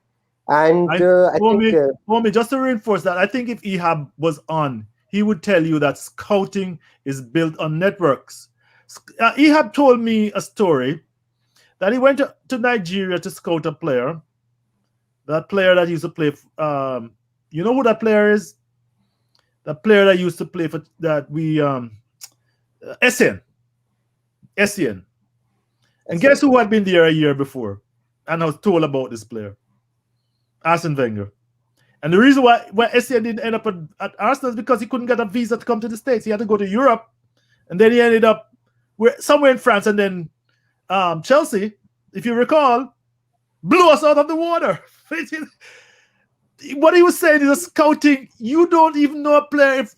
and I think Homie, just to reinforce that, I think if Ehab was on, he would tell you that scouting is built on networks. Ehab told me a story that he went to Nigeria to scout a player. That player that used to play, you know who that player is? The player that used to play for that Essien. And guess who had been there a year before? And I was told about this player, Arsene Wenger. And the reason why Essien didn't end up at Arsenal is because he couldn't get a visa to come to the States. He had to go to Europe. And then he ended up somewhere in France. And then Chelsea, if you recall, blew us out of the water. What he was saying is a scouting. You don't even know a player. If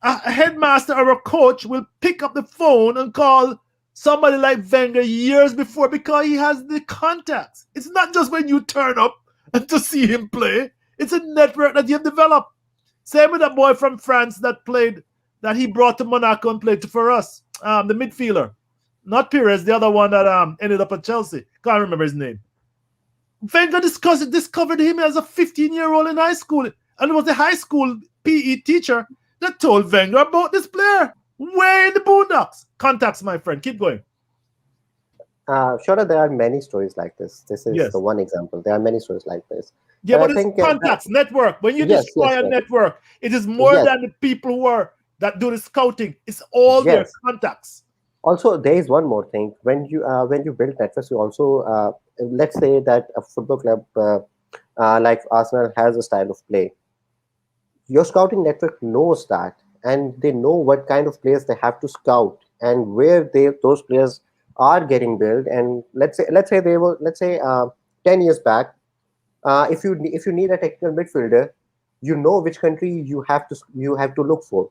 a headmaster or a coach will pick up the phone and call somebody like Wenger years before because he has the contacts. It's not just when you turn up and to see him play. It's a network that you've developed. Same with that boy from France that he brought to Monaco and played for us. The midfielder. Not Pires, the other one that ended up at Chelsea. Can't remember his name. Wenger discovered him as a 15-year-old in high school. And it was the high school PE teacher that told Wenger about this player. Way in the boondocks. Contacts, my friend. Keep going. Sure, there are many stories like this. This is the one example. There are many stories like this. Yeah, but it's contacts, network. When you destroy a network, it is more than the people that do the scouting. It's all their contacts. Also, there is one more thing. When you build networks, you also let's say that a football club like Arsenal has a style of play. Your scouting network knows that, and they know what kind of players they have to scout and where those players are getting built. And let's say 10 years back, if you need a technical midfielder, you know which country you have to look for.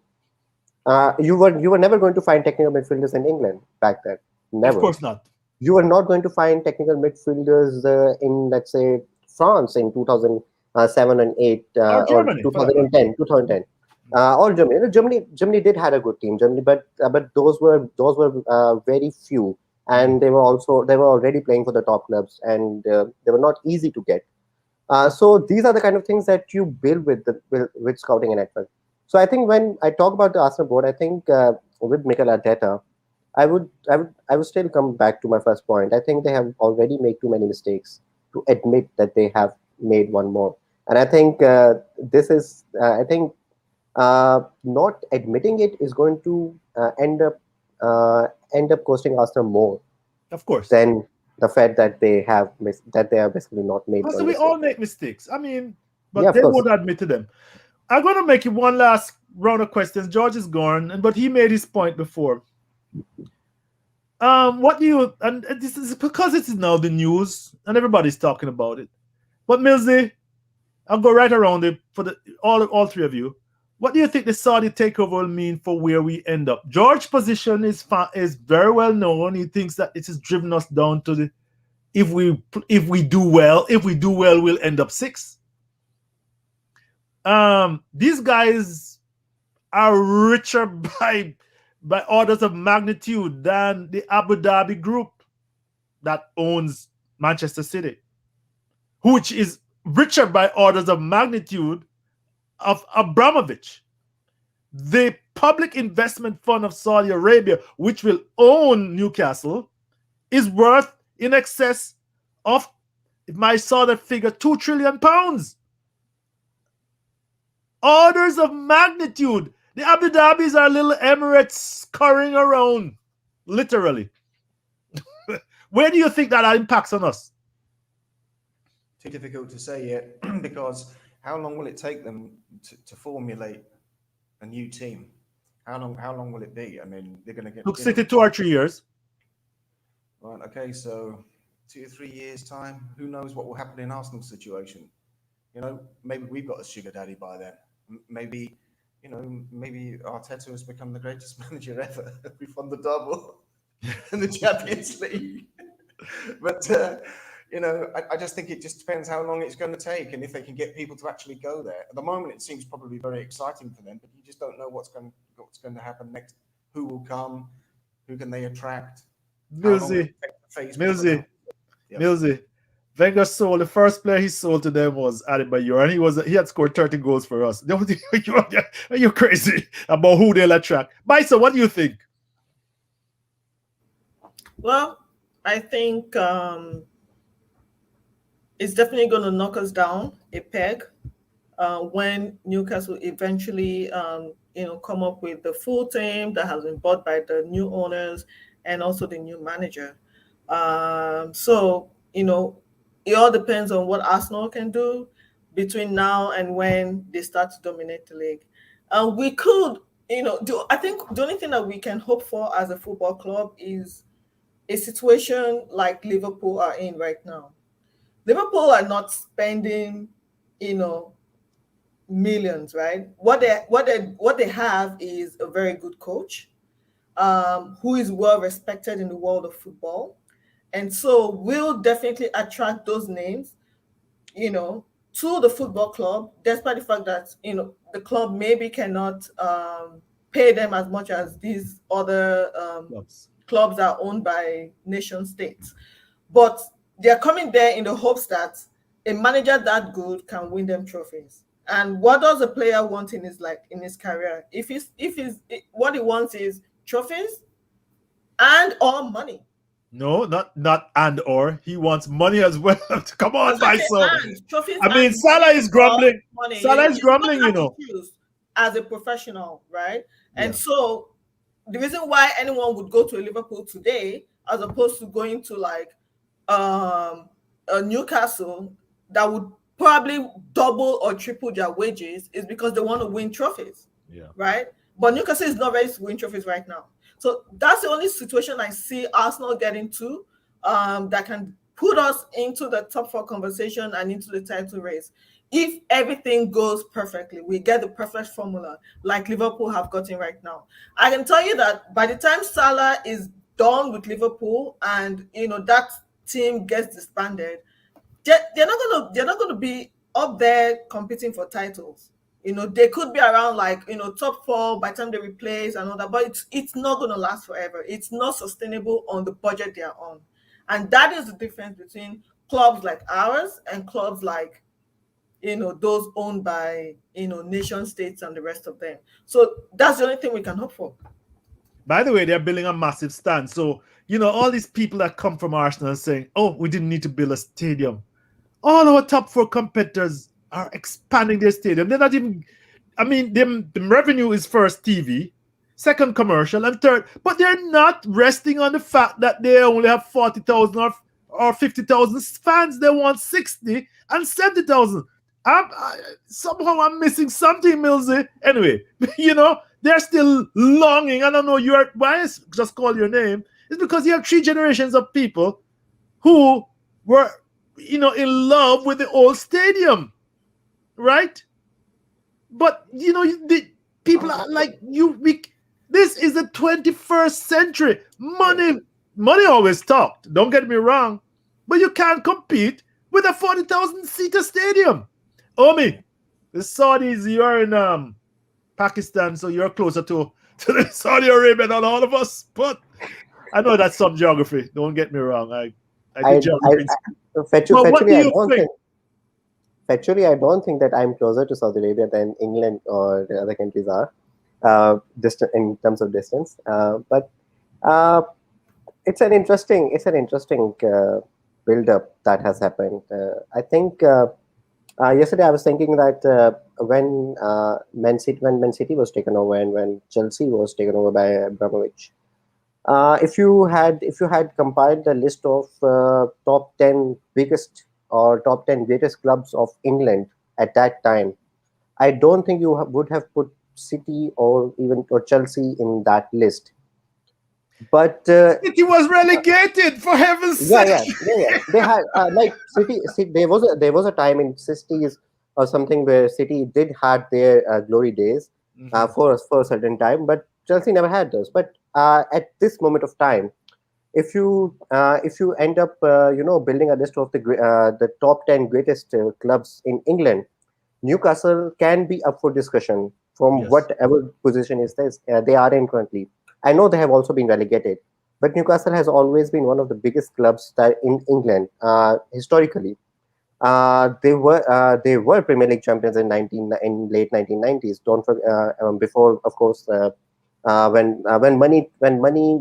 You were never going to find technical midfielders in England back then. Never. Of course not. You were not going to find technical midfielders in, let's say, France in 2007 and 8 or Germany, 2010. Or Germany. Germany did have a good team. But those were very few, and they were already playing for the top clubs, and they were not easy to get. So these are the kind of things that you build with scouting and network. So I think when I talk about the Arsenal board, I think with Mikel Arteta, I would still come back to my first point. I think they have already made too many mistakes to admit that they have made one more. And I think this is not admitting it is going to end up costing Arsenal more. Of course. Than the fact that they have basically not made. So we all make mistakes. I mean, but yeah, they won't admit to them. I'm going to make you one last round of questions. George is gone, but he made his point before. And this is because it's now the news and everybody's talking about it. But Millsy, I'll go right around it for all three of you. What do you think the Saudi takeover will mean for where we end up? George's position is very well known. He thinks that it has driven us down to the if we do well, we'll end up 6th. These guys are richer by orders of magnitude than the Abu Dhabi group that owns Manchester City, which is richer by orders of magnitude of Abramovich. The Public Investment Fund of Saudi Arabia, which will own Newcastle, is worth in excess of, if I saw that figure, £2 trillion. Orders of magnitude. The Abu Dhabis are little Emirates scurrying around, literally. Where do you think that impacts on us? Too difficult to say yet, because how long will it take them to formulate a new team? How long will it be? I mean, they're going to get... Took City 2 or 3 years. Right, okay, so 2 or 3 years' time, who knows what will happen in Arsenal's situation? You know, maybe we've got a sugar daddy by then. Maybe, you know, maybe Arteta has become the greatest manager ever. We've won the double in the Champions League. But, you know, I just think it just depends how long it's going to take and if they can get people to actually go there. At the moment, it seems probably very exciting for them, but you just don't know what's going to happen next. Who will come? Who can they attract? Millsy. Wenger sold, the first player he sold to them was Adebayor, and he had scored 30 goals for us. Are you crazy about who they'll attract? Bison, what do you think? Well, I think it's definitely going to knock us down a peg when Newcastle eventually, come up with the full team that has been bought by the new owners and also the new manager. So, it all depends on what Arsenal can do between now and when they start to dominate the league. We could, I think the only thing that we can hope for as a football club is a situation like Liverpool are in right now. Liverpool are not spending, millions, right? What they have is a very good coach, who is well respected in the world of football. And so we'll definitely attract those names, to the football club, despite the fact that, the club maybe cannot pay them as much as these other clubs are owned by nation states. But they're coming there in the hopes that a manager that good can win them trophies. And what does a player want in his career? If what he wants is trophies and or money. No, not and or. He wants money as well. Come on, Bison. I mean, Salah is grumbling. Salah is grumbling, as a professional, right? And so the reason why anyone would go to a Liverpool today, as opposed to going to a Newcastle that would probably double or triple their wages, is because they want to win trophies. Yeah. Right? But Newcastle is not ready to win trophies right now. So that's the only situation I see Arsenal getting to that can put us into the top 4 conversation and into the title race. If everything goes perfectly, we get the perfect formula like Liverpool have gotten right now. I can tell you that by the time Salah is done with Liverpool and that team gets disbanded, they're not going to be up there competing for titles. They could be around top 4 by the time they replace and all that, but it's not going to last forever. It's not sustainable on the budget they are on. And that is the difference between clubs like ours and clubs like, those owned by, nation states and the rest of them. So that's the only thing we can hope for. By the way, they're building a massive stand. So, all these people that come from Arsenal saying, oh, we didn't need to build a stadium. All our top 4 competitors are expanding their stadium. They're not even, the revenue is first TV, second commercial, and third, but they're not resting on the fact that they only have 40,000 or 50,000 fans. They want 60 and 70,000. Somehow I'm missing something, Millsy. Anyway, they're still longing. I don't know, why I just call your name. It's because you have 3 generations of people who were, in love with the old stadium. Right? But, people are like this is the 21st century. Money always talked. Don't get me wrong, but you can't compete with a 40,000 seater stadium. Omi, the Saudis, you're in Pakistan, so you're closer to the Saudi Arabia than all of us. But I know that's some geography. Don't get me wrong. I did geography. But what do you think? Factually, I don't think that I'm closer to Saudi Arabia than England or the other countries are, distant in terms of distance. But it's an interesting build up that has happened. I think yesterday I was thinking that when Man City was taken over and when Chelsea was taken over by Abramovich, if you had compiled the list of top 10 biggest or top 10 greatest clubs of England at that time, I don't think you would have put City or Chelsea in that list. But City was relegated, for heaven's sake. Yeah. They had City. There was a time in '60s or something where City did had their glory days for a certain time, but Chelsea never had those. But at this moment of time, if you end up building a list of the top 10 greatest clubs in England, Newcastle can be up for discussion from whatever position is this they are in currently. I know they have also been relegated, but Newcastle has always been one of the biggest clubs that in England historically. They were Premier League champions in late 1990s. Don't before, of course, when money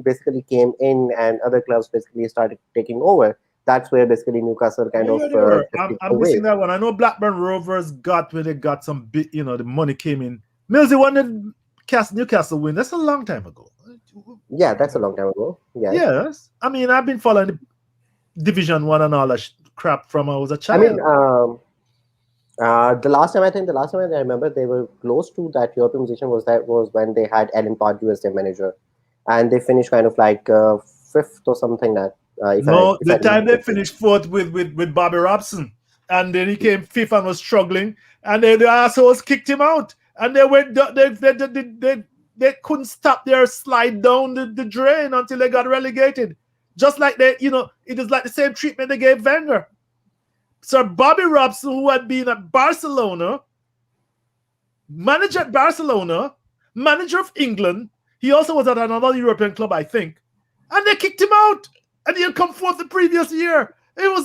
basically came in and other clubs basically started taking over. That's where basically Newcastle kind of. I'm missing that one. I know Blackburn Rovers got when they got some bit, the money came in. Millsy wanted Newcastle win. That's a long time ago. Yeah, that's a long time ago. Yeah. Yes. I mean, I've been following the Division 1 and all that crap from I was a child. I mean, the last time I remember they were close to that European position was when they had Alan Pardew as their manager, and they finished kind of like fifth or something. They finished fourth with Bobby Robson, and then he came fifth and was struggling, and then the assholes kicked him out, and they went they couldn't stop their slide down the drain until they got relegated. Just like it is like the same treatment they gave Wenger. Sir Bobby Robson, who had been at Barcelona, manager at Barcelona, manager of England, he also was at another European club, I think, and they kicked him out, and he had come forth the previous year. I was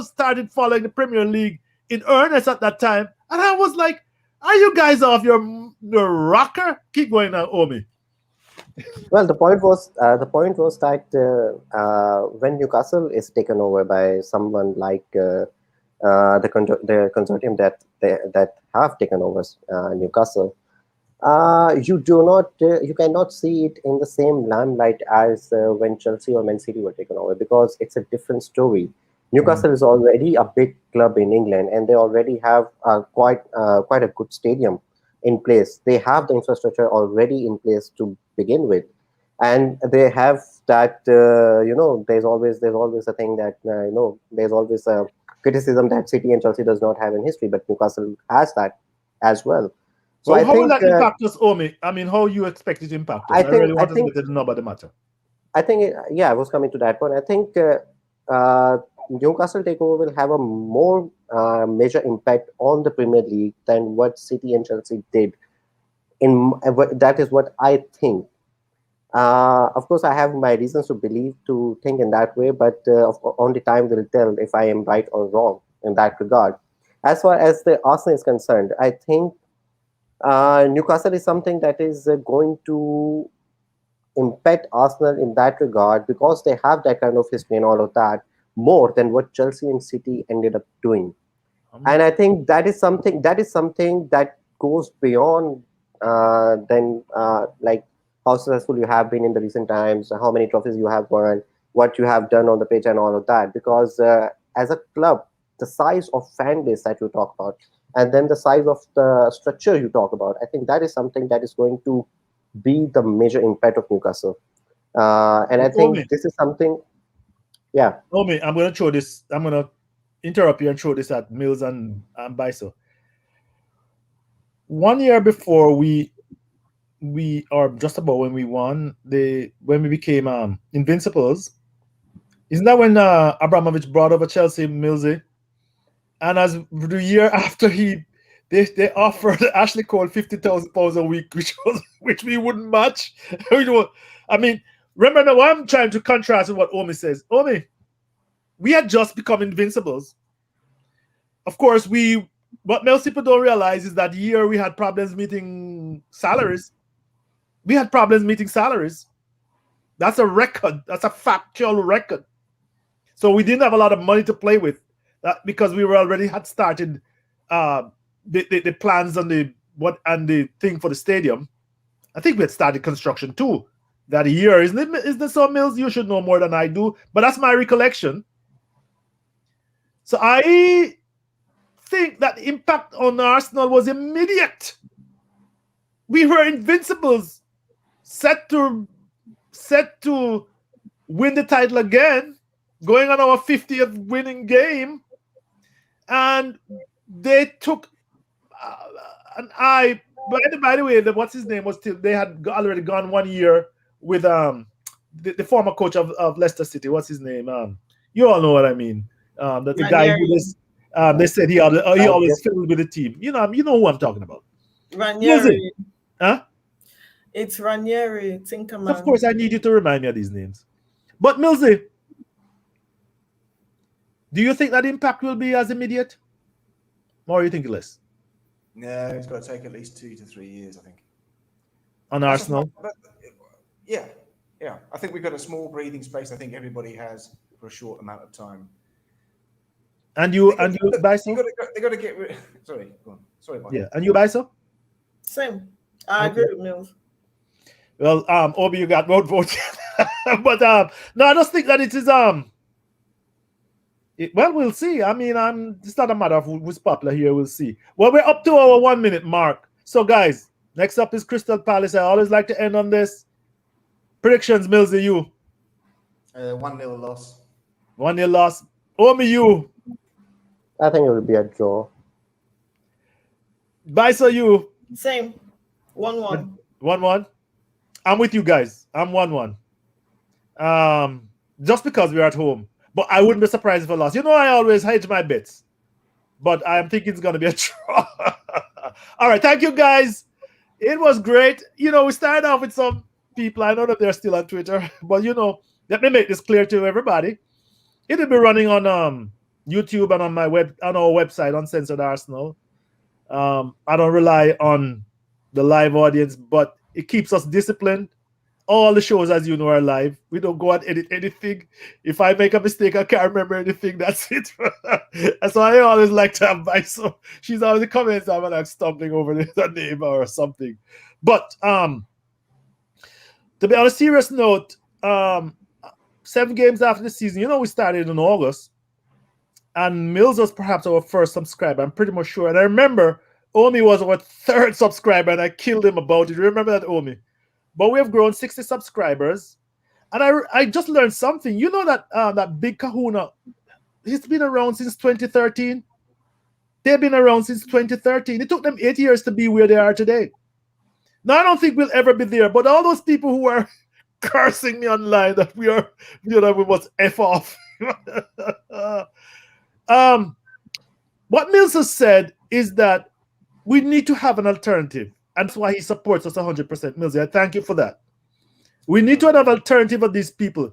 started following the Premier League in earnest at that time, and I was like, are you guys off your rocker? Keep going now, Omi. Well, the point was that when Newcastle is taken over by someone like the consortium that have taken over Newcastle, you cannot see it in the same limelight as when Chelsea or Man City were taken over, because it's a different story. Newcastle is already a big club in England, and they already have quite a good stadium in place. They have the infrastructure already in place to begin with, and they have that. There's always a thing that there's always a criticism that City and Chelsea does not have in history, but Newcastle has that as well. So how will that impact us, Omi? I mean, how you expect it to impact us? I really want to know about the matter. I think, I was coming to that point. I think Newcastle takeover will have a more major impact on the Premier League than what City and Chelsea did. That is what I think. Of course, I have my reasons to think in that way, but only time will tell if I am right or wrong in that regard. As far as the Arsenal is concerned, I think Newcastle is something that is going to impact Arsenal in that regard, because they have that kind of history and all of that, more than what Chelsea and City ended up doing. And I think that is something that goes beyond like how successful you have been in the recent times, how many trophies you have won, what you have done on the pitch and all of that. Because as a club, the size of fan base that you talk about, and then the size of the structure you talk about, I think that is something that is going to be the major impact of Newcastle. And I think this is something. Yeah. Omi, I'm going to throw this. I'm going to interrupt you and throw this at Mills and Biso. 1 year before we or just about when we won when we became invincibles. Isn't that when Abramovich brought over Chelsea Millsy? And as the year after they offered Ashley Cole £50,000 a week, which we wouldn't match. I mean, remember what I'm trying to contrast with what Omi says. Omi, we had just become invincibles. Of course, what most people don't realize is that year we had problems meeting salaries. We had problems meeting salaries. That's a record. That's a factual record. So we didn't have a lot of money to play with, because we were already had started the plans and the thing for the stadium. I think we had started construction too that year, isn't it? Isn't it so, Mills? You should know more than I do, but that's my recollection. So I think that impact on Arsenal was immediate. We were invincibles, set to win the title again, going on our 50th winning game, and they took by the way, what's his name was they had already gone 1 year with the former coach of Leicester City. What's his name? You all know what I mean. The guy who is they said he always filled with the team. You know who I'm talking about. Ranieri. Huh? It's Ranieri, Tinkerman. Of course, I need you to remind me of these names. But Millsy, do you think that impact will be as immediate? Or you think less? No, it's got to take at least 2 to 3 years, I think. On Arsenal? Yeah. I think we've got a small breathing space. I think everybody has for a short amount of time. And you Baiso? They got to get rid. Sorry, go on. Sorry, Mike. Yeah, and you Baiso? Same. I agree with Mills. Well, Obi, you got vote. But no, I just think that it is well, we'll see. I mean, it's not a matter of who's popular here. We'll see. Well, we're up to our 1 minute mark. So, guys, next up is Crystal Palace. I always like to end on this. Predictions, Millsy, you. 1-0 loss. 1-0 loss. Omi, you. I think it will be a draw. Baiso, you. Same. 1-1. 1-1. I'm with you guys. I'm 1-1. Just because we're at home. But I wouldn't be surprised if I lost. You know, I always hedge my bets. But I'm thinking it's going to be a draw. All right. Thank you, guys. It was great. You know, we started off with some people. I know that they're still on Twitter. But, you know, let me make this clear to everybody. It'll be running on YouTube and on our website, Uncensored Arsenal. I don't rely on the live audience, but it keeps us disciplined. All the shows, as you know, are live. We don't go and edit anything. If I make a mistake, I can't remember anything. That's it. That's why I always like to have Baiso. She's always in the comments. I'm like stumbling over the name or something. But to be on a serious note, 7 games after the season, you know, we started in August, and Mills was perhaps our first subscriber. I'm pretty much sure. And I remember Omi was our 3rd subscriber, and I killed him about it. Remember that, Omi? But we have grown 60 subscribers, and I just learned something. You know that that Big Kahuna, he's been around since 2013. They've been around since 2013. It took them 8 years to be where they are today. Now I don't think we'll ever be there. But all those people who are cursing me online that we must F off. What Mills has said is that we need to have an alternative. And that's why he supports us 100%. Millsy, I thank you for that. We need to have an alternative of these people.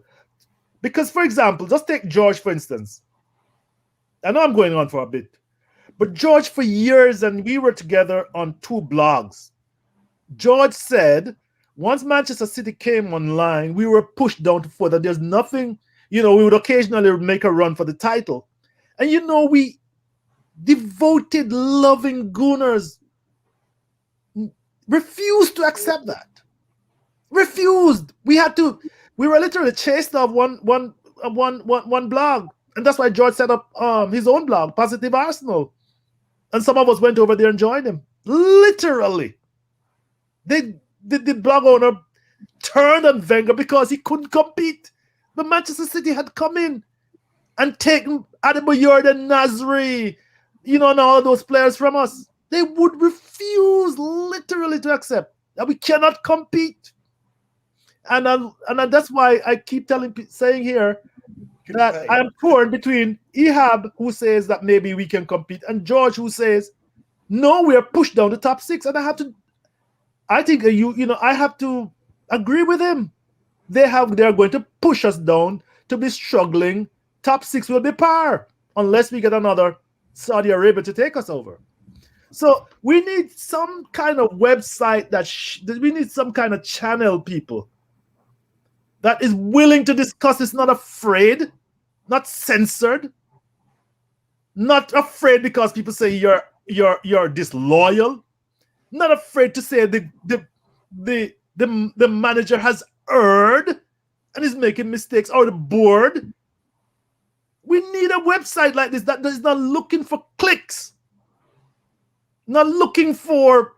Because, for example, just take George, for instance. I know I'm going on for a bit. But George, for years, and we were together on 2 blogs. George said, once Manchester City came online, we were pushed down to further. There's nothing, we would occasionally make a run for the title. And, we devoted, loving Gooners refused to accept that. Refused. We were literally chased off one blog. And that's why George set up his own blog, Positive Arsenal. And some of us went over there and joined him. Literally. The blog owner turned on Wenger because he couldn't compete. The Manchester City had come in and taken Adebayor and Nasri, and all those players from us. They would refuse literally to accept that we cannot compete. And that's why I keep saying here that I'm torn between Ehab, who says that maybe we can compete, and George, who says, no, we are pushed down the top 6. And I think I have to agree with him. They are going to push us down to be struggling. Top 6 will be par unless we get another Saudi Arabia to take us over. So we need some kind of website we need some kind of channel, people, that is willing to discuss. It's not afraid, not censored, not afraid because people say you're disloyal, not afraid to say the manager has erred and is making mistakes, or the board. We need a website like this that is not looking for clicks, not looking for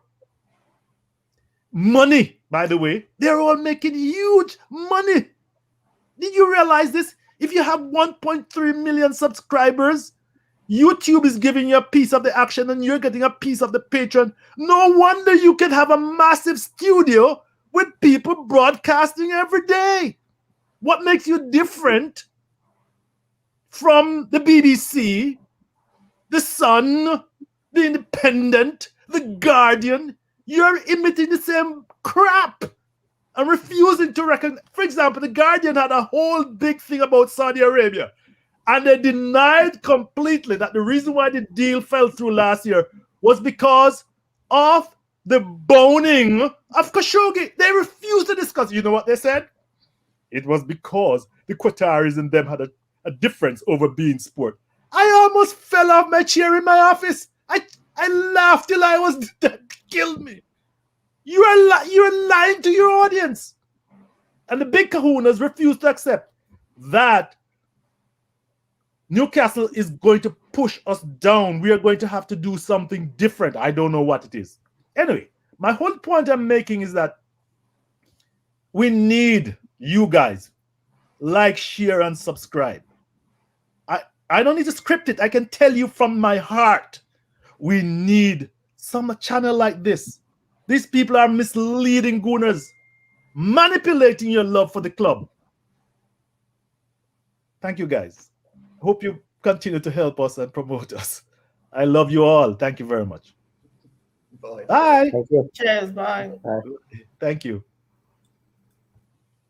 money. By the way, they're all making huge money. Did you realize this? If you have 1.3 million subscribers, YouTube is giving you a piece of the action and you're getting a piece of the Patreon. No wonder you can have a massive studio with people broadcasting every day. What makes you different from the BBC, the Sun, the Independent, the Guardian? You're emitting the same crap and refusing to recognize. For example, the Guardian had a whole big thing about Saudi Arabia, and they denied completely that the reason why the deal fell through last year was because of the boning of Khashoggi. They refused to discuss. You know what they said? It was because the Qataris and them had a difference over being sport. I almost fell off my chair in my office. I laughed till I was that killed me. You're lying to your audience. And the big kahunas refuse to accept that Newcastle is going to push us down. We are going to have to do something different. I don't know what it is. Anyway, my whole point I'm making is that we need you guys. Like, share, and subscribe. I don't need to script it. I can tell you from my heart. We need some channel like this. These people are misleading gooners, manipulating your love for the club. Thank you, guys. Hope you continue to help us and promote us. I love you all. Thank you very much. Bye. Bye. Thank you. Cheers. Bye. Bye. Thank you.